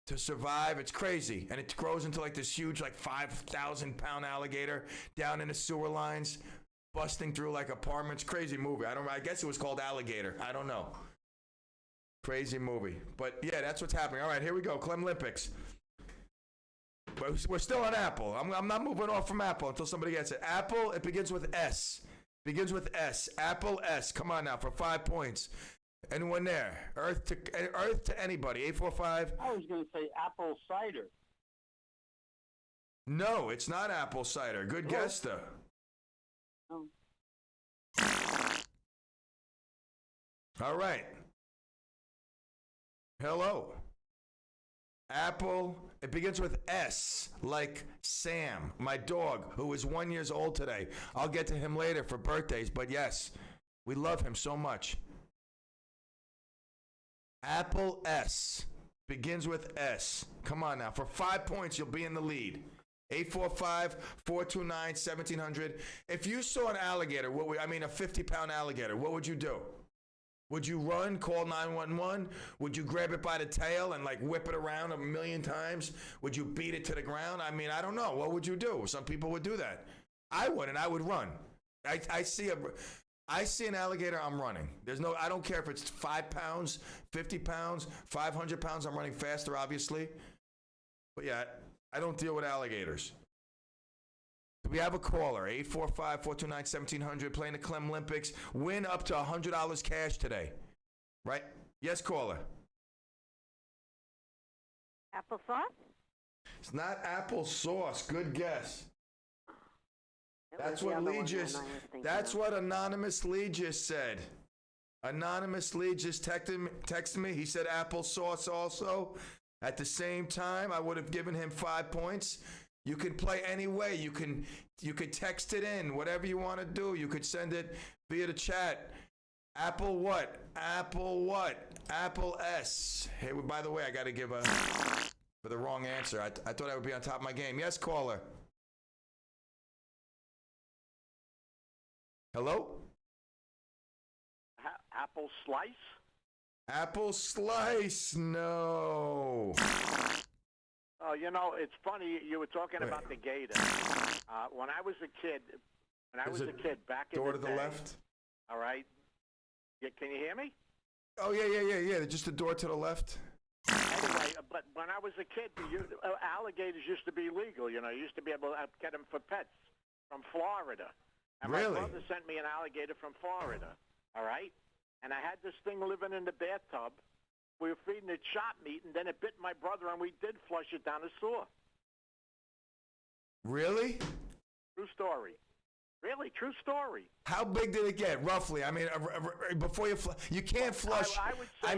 to survive. It's crazy. And it grows into like this huge, like 5,000-pound alligator down in the sewer lines, busting through like apartments. Crazy movie. I guess it was called Alligator. I don't know. Crazy movie. But yeah, that's what's happening. All right, here we go. CLEM Olympics. We're still on Apple. I'm not moving off from Apple until somebody gets it. Apple, it begins with S. Begins with S. Apple S. Come on now for 5 points. Anyone there? Earth to anybody. 845. I was going to say apple cider. No, it's not apple cider. Good guess though. Oh. All right. Hello. Apple, it begins with S, like Sam, my dog, who is 1 year old today. I'll get to him later for birthdays, but yes, we love him so much. Apple S, begins with S. Come on now. For 5 points, you'll be in the lead. 845-429-1700. If you saw an alligator, a 50-pound alligator, what would you do? Would you run, call 911? Would you grab it by the tail and like whip it around a million times? Would you beat it to the ground? I mean, I don't know. What would you do? Some people would do that. I wouldn't. I would run. I see an alligator, I'm running. I don't care if it's 5 pounds, 50 pounds, 500 pounds. I'm running faster, obviously. But yeah, I don't deal with alligators. We have a caller, 845-429-1700, playing the CLEM Olympics. Win up to $100 cash today. Right? Yes, caller. Applesauce? It's not applesauce. Good guess. That's what Anonymous Lee just said. Anonymous Lee just texted me. He said applesauce also. At the same time, I would have given him 5 points. You can play any way. You could text it in, whatever you want to do. You could send it via the chat. Apple what? Apple what? Apple S. Hey, by the way, I got to give for the wrong answer. I thought I would be on top of my game. Yes, caller. Hello? Apple slice? Apple slice. No. Oh, it's funny. You were talking about the gator. When I was a kid, back in door the to the day, left. All right. Yeah, can you hear me? Oh yeah. Just the door to the left. Anyway, but when I was a kid, alligators used to be legal. You used to be able to get them for pets from Florida. And really? My brother sent me an alligator from Florida. All right. And I had this thing living in the bathtub. We were feeding it shot meat, and then it bit my brother, and we did flush it down the sewer. Really? True story. Really, true story. How big did it get, roughly? I mean, before you can't flush. I would say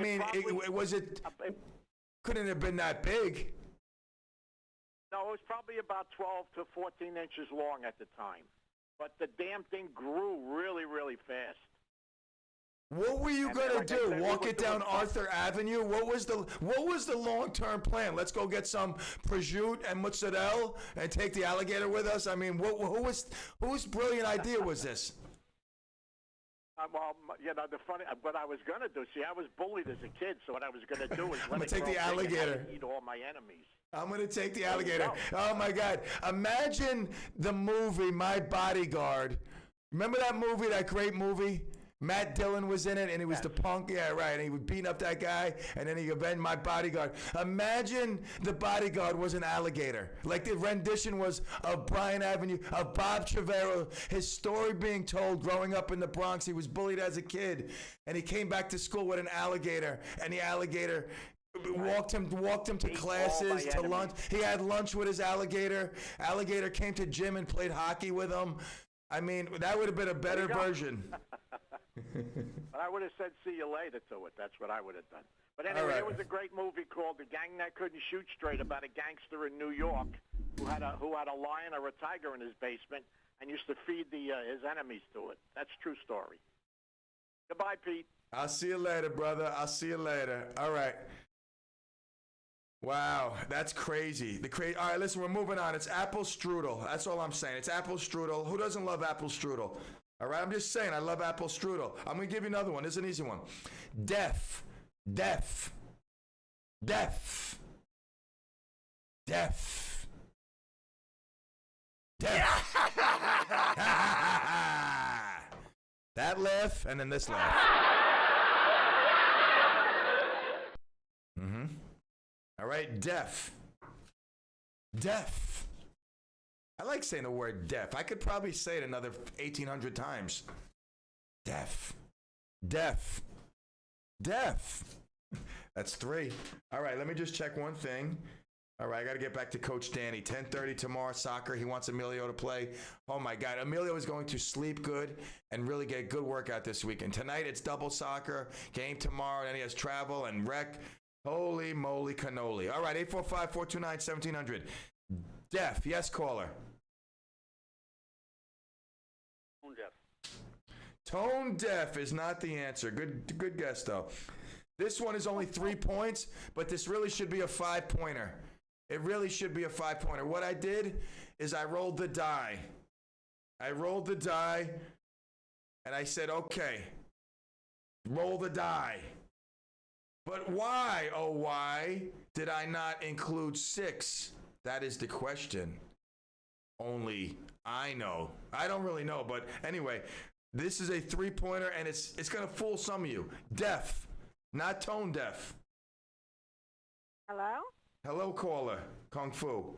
couldn't have been that big. No, it was probably about 12 to 14 inches long at the time. But the damn thing grew really, really fast. What were you gonna do? Walk it down Arthur Avenue? What was the long-term plan? Let's go get some prosciutto and mozzarella and take the alligator with us. I mean, whose brilliant idea was this? Well, the funny, what I was gonna do. See, I was bullied as a kid, so what I was gonna do is I'm gonna take the alligator. Eat all my enemies. I'm gonna take the alligator. Oh my God! Imagine the movie My Bodyguard. Remember that movie? That great movie. Matt Dillon was in it, and he was the punk. Yeah, right. And he was beating up that guy, and then he avenged My Bodyguard. Imagine the bodyguard was an alligator. Like the rendition was of Bryan Avenue, of Bob Trevero, his story being told growing up in the Bronx. He was bullied as a kid, and he came back to school with an alligator, and the alligator walked him to classes, to lunch. He had lunch with his alligator. Alligator came to gym and played hockey with him. I mean, that would have been a better version. But I would have said see you later to it. That's what I would have done. But anyway, It was a great movie called The Gang That Couldn't Shoot Straight, about a gangster in New York who had a lion or a tiger in his basement and used to feed his enemies to it. That's a true story. Goodbye, Pete. I'll see you later, brother. I'll see you later. All right. Wow, that's crazy. All right, listen, we're moving on. It's apple strudel. That's all I'm saying. It's apple strudel. Who doesn't love apple strudel? All right, I'm just saying I love apple strudel. I'm going to give you another one. This is an easy one. Deaf. Deaf. Deaf. Deaf. Deaf. That laugh and then this laugh. Mm-hmm. All right, deaf. Deaf. I like saying the word deaf. I could probably say it another 1,800 times. Deaf. Deaf. Deaf. That's 3. All right, let me just check one thing. All right, I got to get back to Coach Danny. 10:30 tomorrow, soccer. He wants Emilio to play. Oh, my God. Emilio is going to sleep good and really get a good workout this weekend. Tonight, it's double soccer. Game tomorrow. Then he has travel and rec. Holy moly cannoli. All right, 845-429-1700. Deaf. Yes, caller. Tone deaf. Tone deaf is not the answer. Good guess, though. This one is only 3 points, but this really should be a 5-pointer. It really should be a 5-pointer. What I did is I rolled the die. And I said, okay, roll the die. But why, oh why, did I not include 6? That is the question. Only I know. I don't really know, but anyway, this is a 3-pointer, and it's going to fool some of you. Deaf, not tone deaf. Hello? Hello, caller. Kung Fu.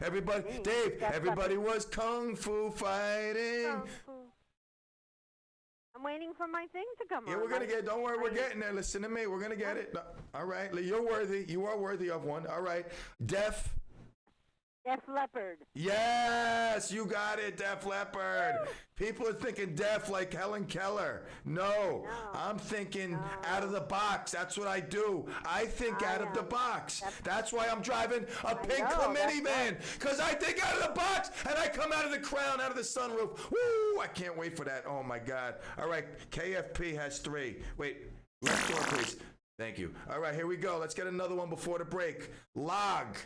Everybody, Dave, everybody was Kung Fu fighting. Kung Fu. I'm waiting for my thing to come on. Yeah, we're going to get, don't worry, we're getting there. Listen to me, we're going to get it. All right, you're worthy. You are worthy of one. All right. Def. Def Leppard. Yes, you got it, Def Leppard. People are thinking deaf like Helen Keller. No, I'm thinking out of the box. That's what I do. I think out of the box. That's why I'm driving a pink minivan, because I think out of the box, and I come out of the crown, out of the sunroof. Woo, I can't wait for that. Oh, my God. All right, KFP has 3. Wait, left door, please. Thank you. All right, here we go. Let's get another one before the break. Log.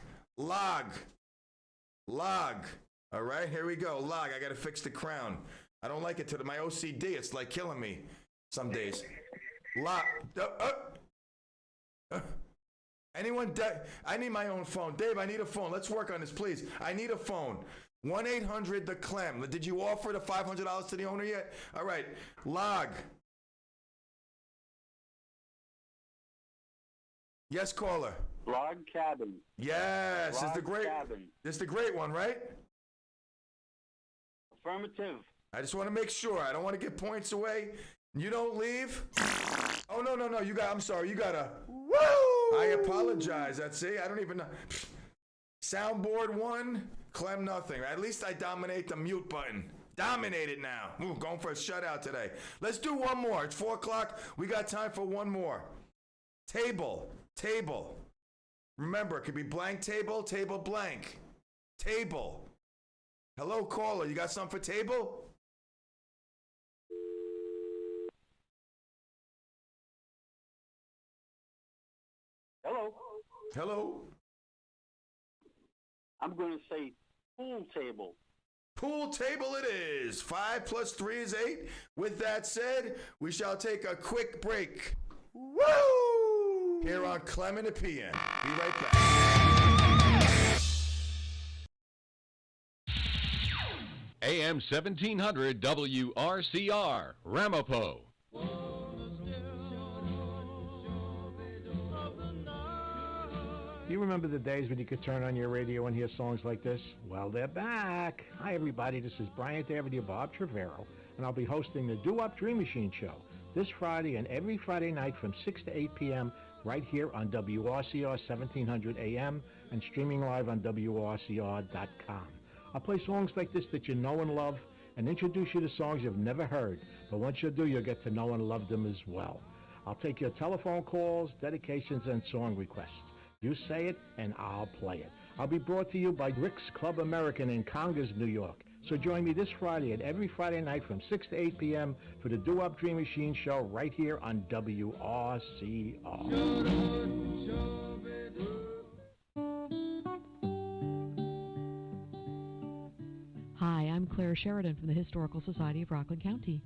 All right, here we go. Log. I got to fix the crown. I don't like it to my OCD. It's like killing me some days. Log. Anyone? I need my own phone. Dave, I need a phone. Let's work on this, please. I need a phone. 1-800 the CLEM. Did you offer the $500 to the owner yet? All right. Log. Yes, caller. Log cabin. Yes, Log it's the great. cabin. This is the great one, right? Affirmative. I just want to make sure. I don't want to get points away. You don't leave. Oh no. You got. I'm sorry. You got a. Woo! I apologize. That's it. I don't even know. Soundboard 1, CLEM nothing. At least I dominate the mute button. Dominate it now. Ooh, going for a shutout today. Let's do one more. It's 4 o'clock. We got time for one more. Table. Remember, it could be blank table, table blank. Table. Hello, caller. You got something for table? Hello. I'm going to say pool table. Pool table it is. 5 + 3 is 8. With that said, we shall take a quick break. Woo! Here on CLEM and the PM. Be right back. AM 1700 WRCR, Ramapo. You remember the days when you could turn on your radio and hear songs like this? Well, they're back. Hi, everybody. This is Brian Davidia Bob Trevero, and I'll be hosting the Do-Up Dream Machine Show this Friday and every Friday night from 6 to 8 p.m. right here on WRCR 1700 AM and streaming live on WRCR.com. I'll play songs like this that you know and love and introduce you to songs you've never heard, but once you do, you'll get to know and love them as well. I'll take your telephone calls, dedications, and song requests. You say it, and I'll play it. I'll be brought to you by Rick's Club American in Congers, New York. So join me this Friday and every Friday night from 6 to 8 p.m. for the Do-Up Dream Machine Show right here on WRCR. Hi, I'm Claire Sheridan from the Historical Society of Rockland County.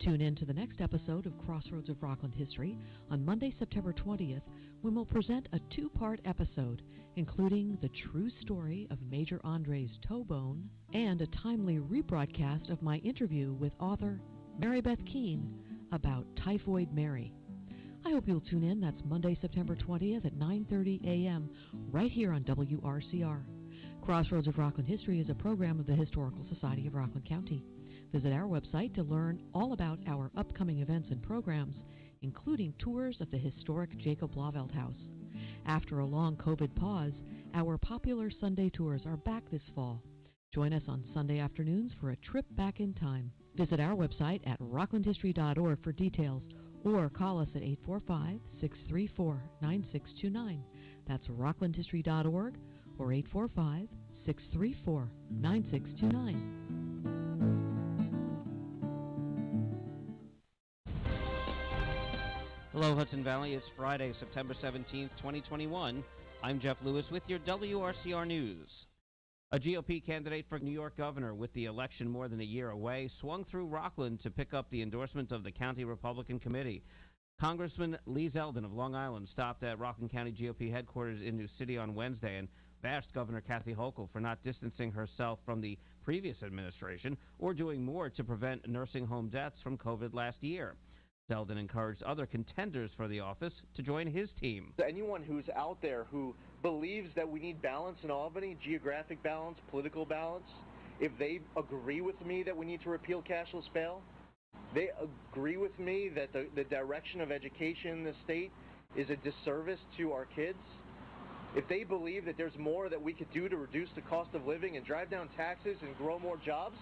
Tune in to the next episode of Crossroads of Rockland History on Monday, September 20th, when we'll present a 2-part episode, including the true story of Major Andre's toe bone and a timely rebroadcast of my interview with author Mary Beth Keene about Typhoid Mary. I hope you'll tune in. That's Monday, September 20th at 9:30 a.m. right here on WRCR. Crossroads of Rockland History is a program of the Historical Society of Rockland County. Visit our website to learn all about our upcoming events and programs, including tours of the historic Jacob Blauvelt House. After a long COVID pause, our popular Sunday tours are back this fall. Join us on Sunday afternoons for a trip back in time. Visit our website at rocklandhistory.org for details or call us at 845-634-9629. That's rocklandhistory.org or 845-634-9629. Hello, Hudson Valley. It's Friday, September 17th, 2021. I'm Jeff Lewis with your WRCR News. A GOP candidate for New York governor with the election more than a year away swung through Rockland to pick up the endorsement of the county Republican committee. Congressman Lee Zeldin of Long Island stopped at Rockland County GOP headquarters in New City on Wednesday and bashed Governor Kathy Hochul for not distancing herself from the previous administration or doing more to prevent nursing home deaths from COVID last year. Zeldin encouraged other contenders for the office to join his team. Anyone who's out there who believes that we need balance in Albany, geographic balance, political balance, if they agree with me that we need to repeal cashless bail, they agree with me that the direction of education in the state is a disservice to our kids, if they believe that there's more that we could do to reduce the cost of living and drive down taxes and grow more jobs,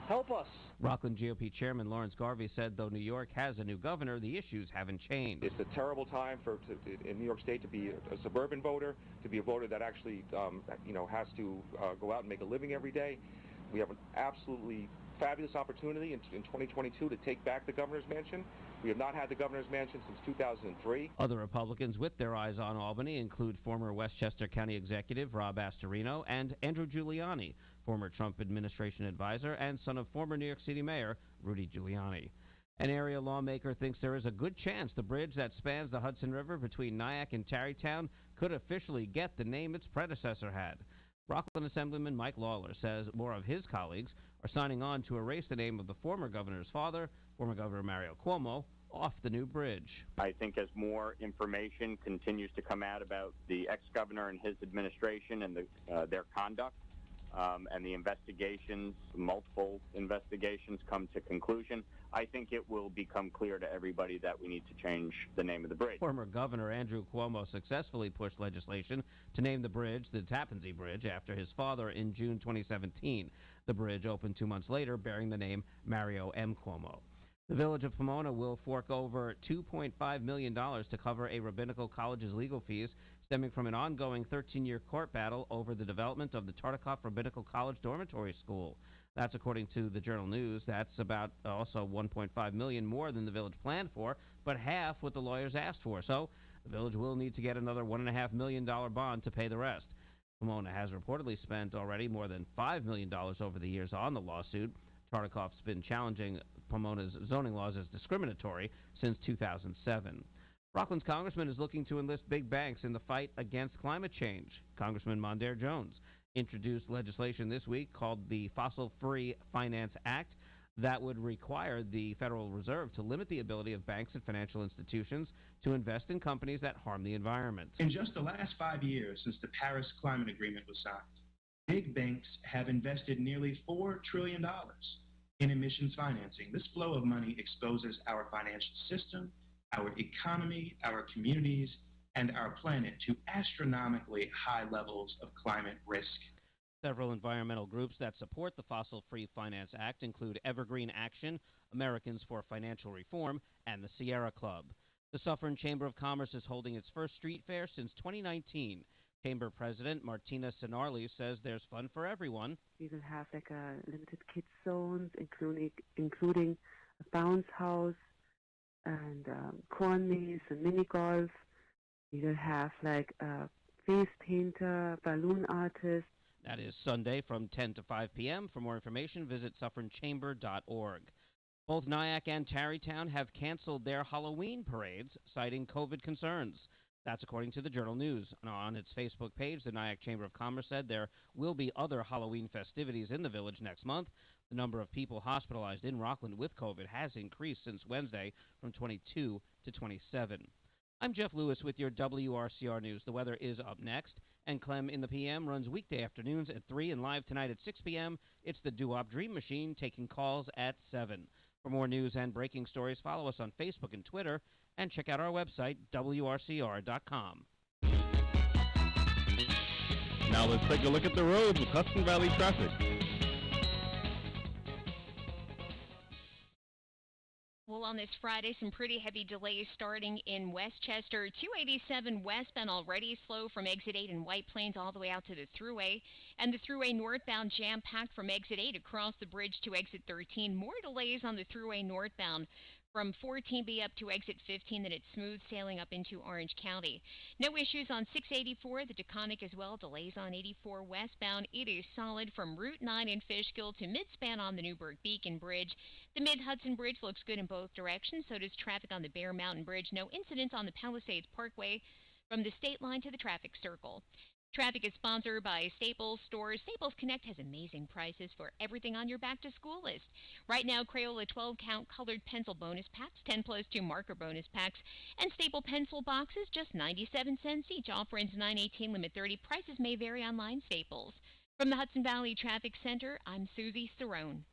help us. Rockland GOP Chairman Lawrence Garvey said though New York has a new governor, the issues haven't changed. It's a terrible time in New York State to be a suburban voter, to be a voter that actually has to go out and make a living every day. We have an absolutely fabulous opportunity in 2022 to take back the governor's mansion. We have not had the governor's mansion since 2003. Other Republicans with their eyes on Albany include former Westchester County Executive Rob Astorino and Andrew Giuliani, former Trump administration advisor and son of former New York City Mayor Rudy Giuliani. An area lawmaker thinks there is a good chance the bridge that spans the Hudson River between Nyack and Tarrytown could officially get the name its predecessor had. Rockland Assemblyman Mike Lawler says more of his colleagues are signing on to erase the name of the former governor's father, former Governor Mario Cuomo, off the new bridge. I think as more information continues to come out about the ex-governor and his administration and their conduct, and the investigations, multiple investigations come to conclusion, I think it will become clear to everybody that we need to change the name of the bridge. Former Governor Andrew Cuomo successfully pushed legislation to name the bridge the Tappan Zee Bridge after his father in June 2017. The bridge opened 2 months later, bearing the name Mario M. Cuomo. The Village of Pomona will fork over $2.5 million to cover a rabbinical college's legal fees stemming from an ongoing 13-year court battle over the development of the Tartikoff Rabbinical College Dormitory School. That's according to the Journal News. That's about also $1.5 million more than the village planned for, but half what the lawyers asked for. So the village will need to get another $1.5 million bond to pay the rest. Pomona has reportedly spent already more than $5 million over the years on the lawsuit. Tartikoff's been challenging Pomona's zoning laws as discriminatory since 2007. Rockland's congressman is looking to enlist big banks in the fight against climate change. Congressman Mondaire Jones introduced legislation this week called the Fossil Free Finance Act that would require the Federal Reserve to limit the ability of banks and financial institutions to invest in companies that harm the environment. In just the last 5 years since the Paris Climate Agreement was signed, big banks have invested nearly $4 trillion in emissions financing. This flow of money exposes our financial system, our economy, our communities, and our planet to astronomically high levels of climate risk. Several environmental groups that support the Fossil Free Finance Act include Evergreen Action, Americans for Financial Reform, and the Sierra Club. The Suffern Chamber of Commerce is holding its first street fair since 2019. Chamber President Martina Sinarli says there's fun for everyone. We will have like a limited kids zones, including a bounce house and corn maze and mini golf. We will have like a face painter, balloon artist. That is Sunday from 10 to 5 p.m. For more information, visit suffranchamber.org. Both Nyack and Tarrytown have canceled their Halloween parades, citing COVID concerns. That's according to the Journal News. On its Facebook page, the Nyack Chamber of Commerce said there will be other Halloween festivities in the village next month. The number of people hospitalized in Rockland with COVID has increased since Wednesday from 22 to 27. I'm Jeff Lewis with your WRCR News. The weather is up next, and CLEM in the PM runs weekday afternoons at 3 and live tonight at 6 p.m. It's the Doo-Wop Dream Machine taking calls at 7. For more news and breaking stories, follow us on Facebook and Twitter, and check out our website, WRCR.com. Now let's take a look at the roads with Hudson Valley traffic. Well, on this Friday, some pretty heavy delays starting in Westchester. 287 westbound already slow from exit 8 in White Plains all the way out to the Thruway. And the Thruway northbound jam-packed from exit 8 across the bridge to exit 13. More delays on the Thruway northbound from 14B up to exit 15, then it's smooth sailing up into Orange County. No issues on 684, the Taconic as well. Delays on 84 westbound. It is solid from Route 9 in Fishkill to mid-span on the Newburgh Beacon Bridge. The Mid-Hudson Bridge looks good in both directions. So does traffic on the Bear Mountain Bridge. No incidents on the Palisades Parkway from the state line to the traffic circle. Traffic is sponsored by Staples Stores. Staples Connect has amazing prices for everything on your back-to-school list. Right now, Crayola 12-count colored pencil bonus packs, 10+2 marker bonus packs, and staple pencil boxes, just 97 cents each. Offer ends 9/18, limit 30. Prices may vary online. Staples. From the Hudson Valley Traffic Center, I'm Susie Cerrone.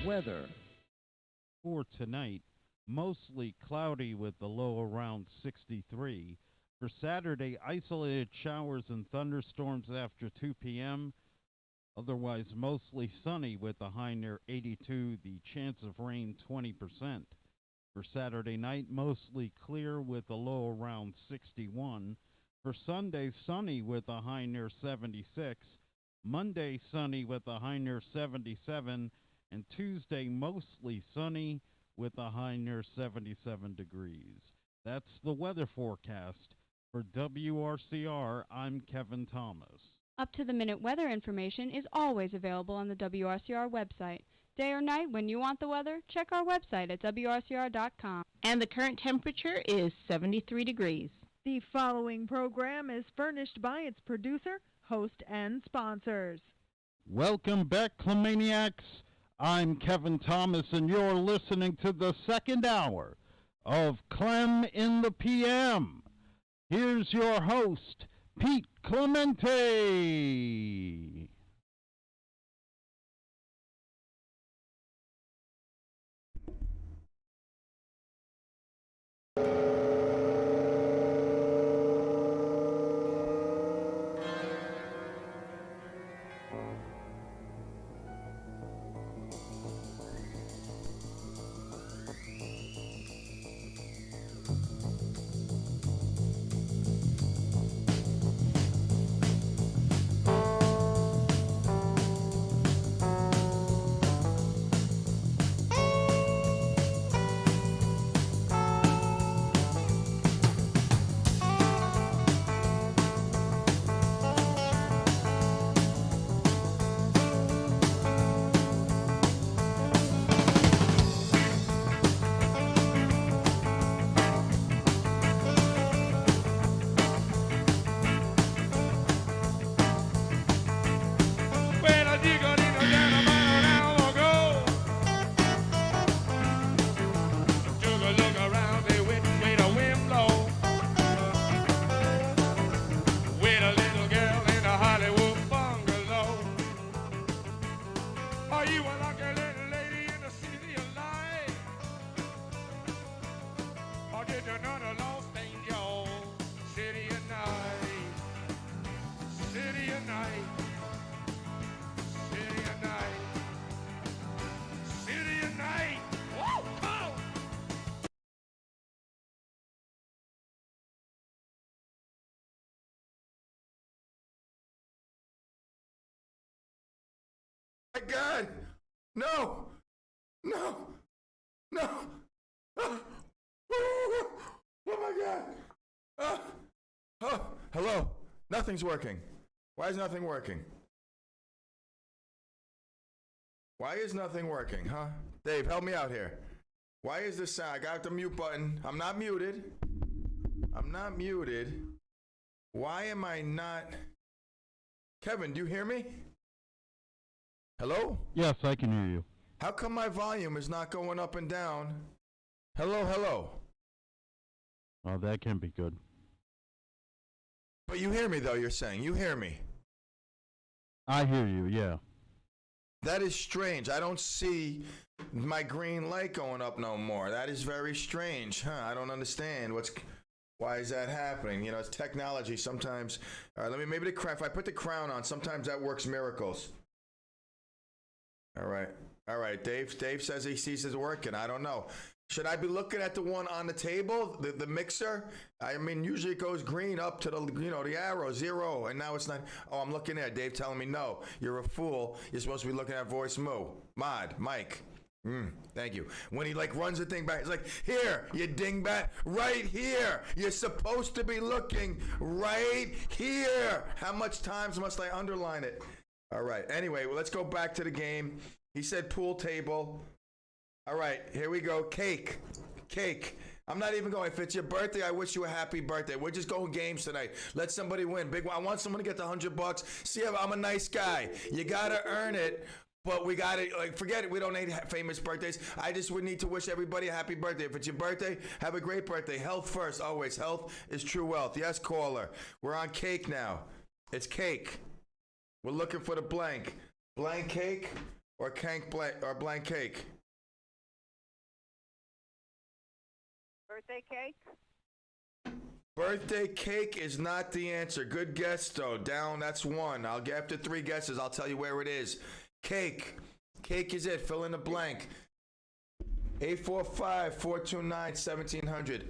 Weather for tonight. Mostly cloudy with the low around 63. For Saturday, isolated showers and thunderstorms after 2 p.m. Otherwise, mostly sunny with a high near 82. The chance of rain 20%. For Saturday night, mostly clear with a low around 61. For Sunday, sunny with a high near 76. Monday, sunny with a high near 77. And Tuesday, mostly sunny with a high near 77 degrees. That's the weather forecast. For WRCR, I'm Kevin Thomas. Up-to-the-minute weather information is always available on the WRCR website. Day or night, when you want the weather, check our website at WRCR.com. And the current temperature is 73 degrees. The following program is furnished by its producer, host, and sponsors. Welcome back, Clemaniacs. I'm Kevin Thomas, and you're listening to the second hour of Clem in the PM. Here's your host, Pete Clemente. My God! No! No! No! Oh my God! Hello? Nothing's working. Why is nothing working? Why is nothing working, huh? Dave, help me out here. Why is this sound? I got the mute button. I'm not muted. I'm not muted. Why am I not? Kevin, do you hear me? Hello? Yes, I can hear you. How come my volume is not going up and down? Hello, hello. Oh, that can be good. But you hear me, though, you're saying. You hear me. I hear you, yeah. That is strange. I don't see my green light going up no more. That is very strange, huh? I don't understand. Why is that happening? You know, it's technology. Sometimes, all right, maybe if I put the crown on, sometimes that works miracles. All right. Dave says he sees it working. I don't know. Should I be looking at the one on the table, the mixer? I mean, usually it goes green up to the arrow, 0, and now it's not. Oh, I'm looking there. Dave telling me, no, you're a fool. You're supposed to be looking at voice Mike. Thank you. When he runs the thing back, it's like, here, you dingbat, right here. You're supposed to be looking right here. How much times must I underline it? All right. Anyway, let's go back to the game. He said pool table. All right, here we go. Cake. I'm not even going. If it's your birthday, I wish you a happy birthday. We're just going games tonight. Let somebody win. I want someone to get the $100. See, I'm a nice guy. You got to earn it. But we got to, forget it. We don't need famous birthdays. I just would need to wish everybody a happy birthday. If it's your birthday, have a great birthday. Health first, always. Health is true wealth. Yes, caller. We're on cake now. It's cake. We're looking for the blank. Blank cake or blank cake? Birthday cake? Birthday cake is not the answer. Good guess, though. Down, that's 1. I'll get after 3 guesses. I'll tell you where it is. Cake is it. Fill in the blank. 845-429-1700.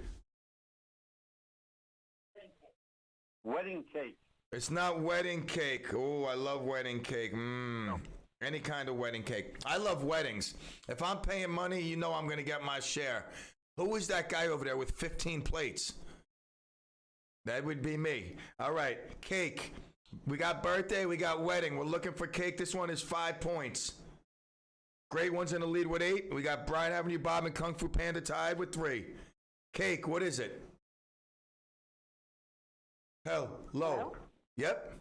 Wedding cake. It's not wedding cake. Oh, I love wedding cake. Any kind of wedding cake. I love weddings. If I'm paying money, you know I'm going to get my share. Who is that guy over there with 15 plates? That would be me. All right, cake. We got birthday, we got wedding. We're looking for cake. This one is 5 points. Great one's in the lead with 8. We got Bryant Avenue Bob and Kung Fu Panda tied with 3. Cake, what is it? Hello. Hello? Yep.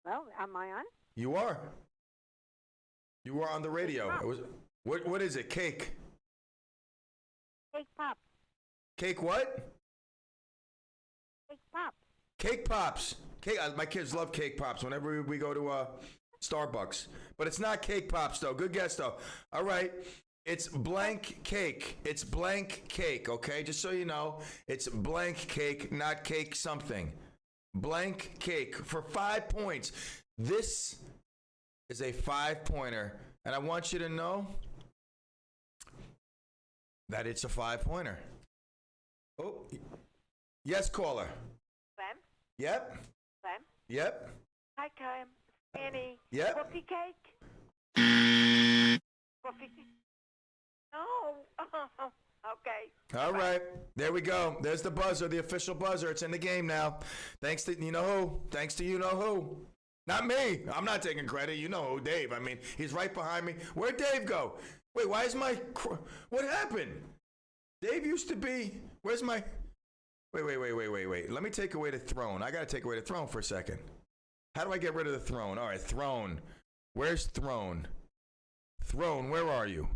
Well, am I on? You are. You were on the radio. What is it? Cake. Cake pop. Cake what? Cake pop. Cake pops. My kids love cake pops whenever we go to Starbucks. But it's not cake pops, though. Good guess, though. All right. It's blank cake. It's blank cake, okay? Just so you know, it's blank cake, not cake something. Blank cake for 5 points. This is a 5-pointer. And I want you to know that it's a 5-pointer. Oh, yes, caller. Clem? Yep. Clem? Yep. Hi, Clem. Annie. Yep. Coffee cake? Coffee cake? No. Okay. All right. There we go. There's the buzzer, the official buzzer. It's in the game now. Thanks to you know who. Thanks to you know who. Not me. I'm not taking credit. You know who, Dave. I mean, he's right behind me. Where'd Dave go? Wait, why is my... What happened? Dave used to be... Where's my... Wait. Let me take away the throne. I got to take away the throne for a second. How do I get rid of the throne? All right, throne. Where's throne? Throne, where are you?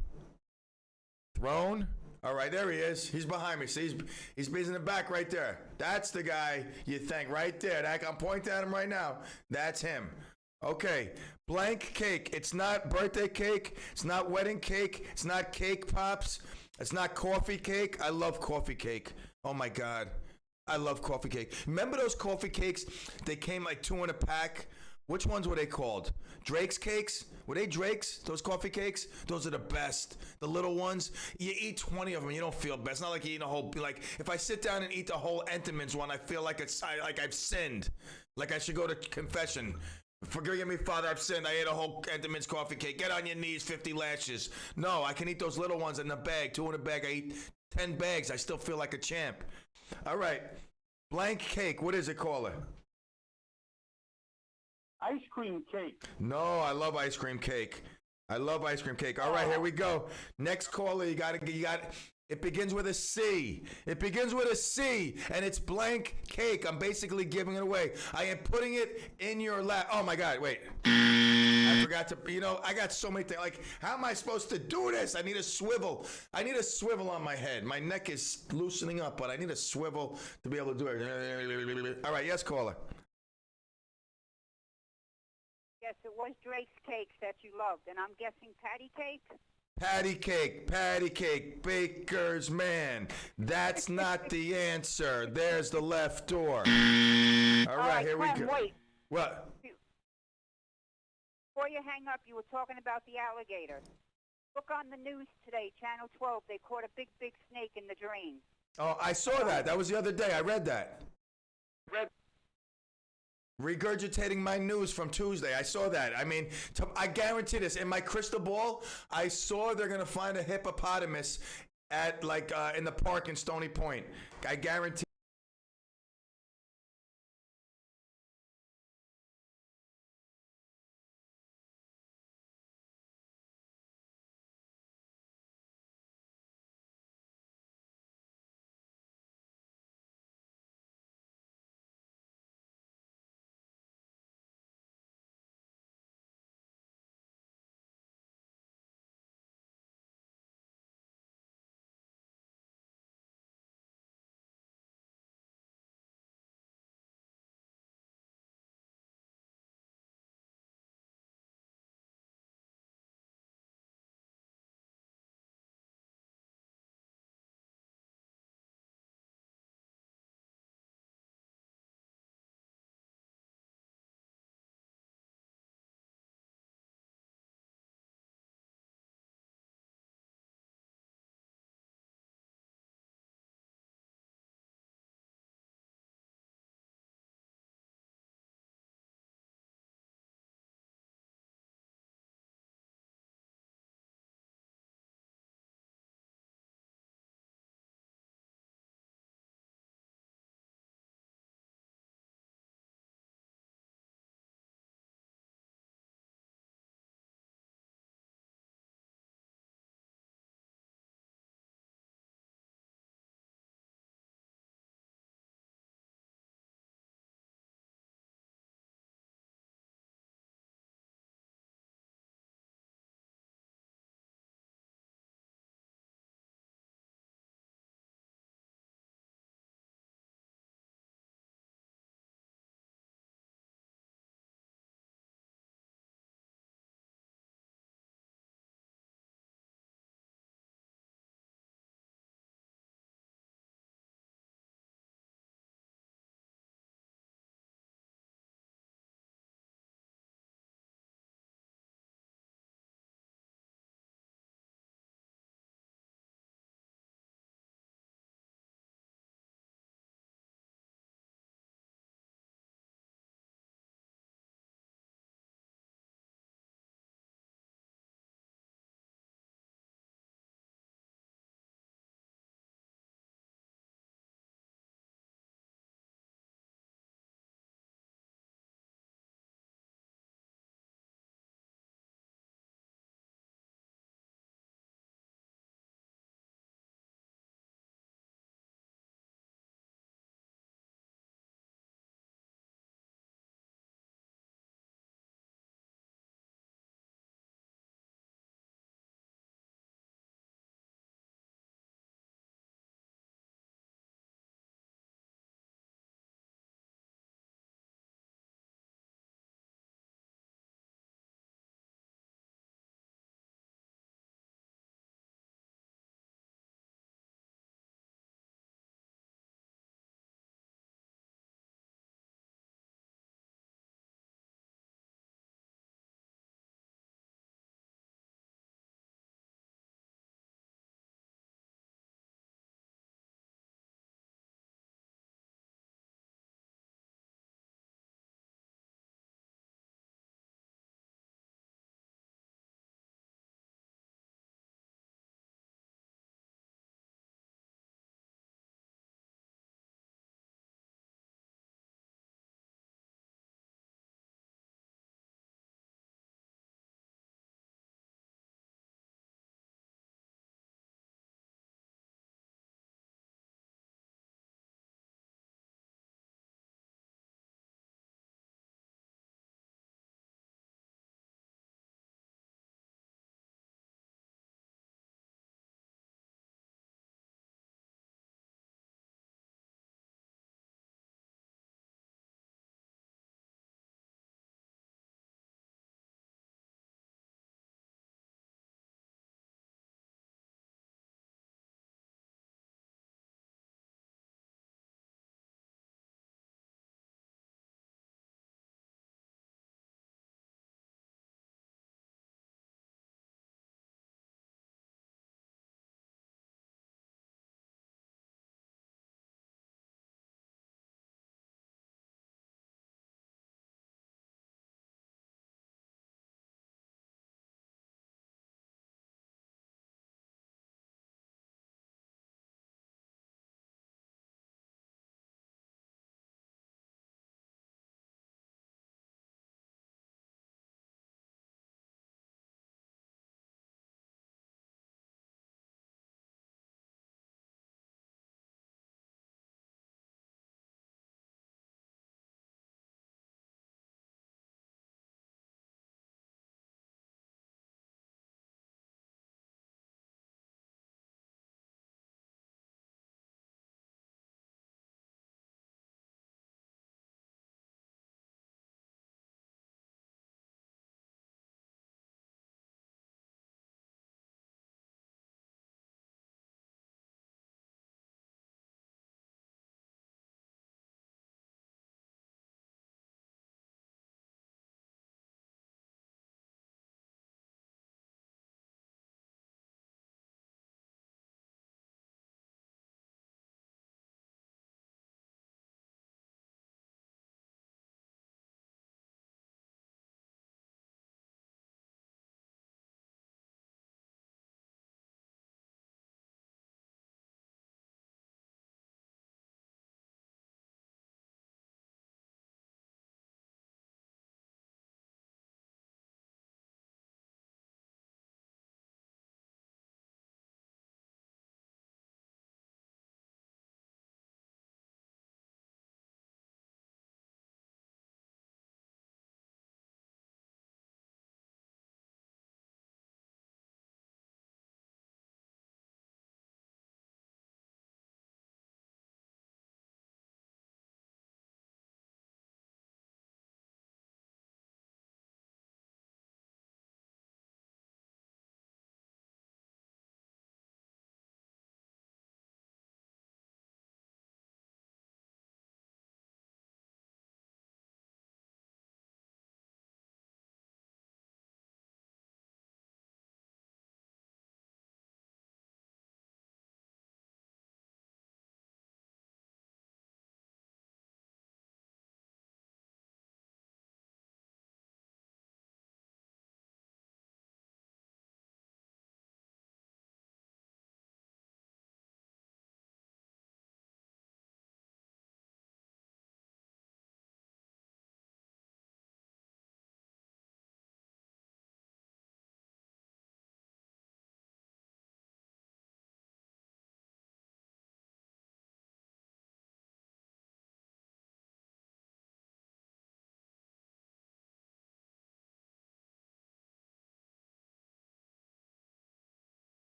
Throne? All right, there he is. He's behind me. See, he's in the back right there. That's the guy you think right there. I'm pointing at him right now. That's him. Okay, blank cake. It's not birthday cake. It's not wedding cake. It's not cake pops. It's not coffee cake. I love coffee cake. Oh, my God. I love coffee cake. Remember those coffee cakes? They came like 2 in a pack. Which ones were they called? Drake's cakes? Were they Drake's? Those coffee cakes? Those are the best. The little ones. You eat 20 of them, you don't feel bad. It's not like you eat a whole. Like if I sit down and eat the whole Entenmann's one, I feel like like I've sinned. Like I should go to confession. Forgive me, Father, I've sinned. I ate a whole Entenmann's coffee cake. Get on your knees, 50 lashes. No, I can eat those little ones in the bag. 2 in a bag. I eat 10 bags. I still feel like a champ. All right. Blank cake. What is it, caller? Ice cream cake. No, I love ice cream cake. I love ice cream cake. All right, here we go. Next caller, you got. It begins with a C. It begins with a C, and it's blank cake. I'm basically giving it away. I am putting it in your lap. Oh my God, wait. I forgot to, I got so many things. Like, how am I supposed to do this? I need a swivel. I need a swivel on my head. My neck is loosening up, but I need a swivel to be able to do it. All right, yes, caller. Yes, it was Drake's cakes that you loved, and I'm guessing patty cake? Patty cake, baker's man. That's not the answer. There's the left door. All right, here we go. Wait. What? Before you hang up, you were talking about the alligator. Look on the news today, Channel 12. They caught a big snake in the drain. Oh, I saw that. That was the other day. I read that. Regurgitating my news from Tuesday. I saw that. I mean, I guarantee this. In my crystal ball, I saw they're going to find a hippopotamus at, like, in the park in Stony Point. I guarantee.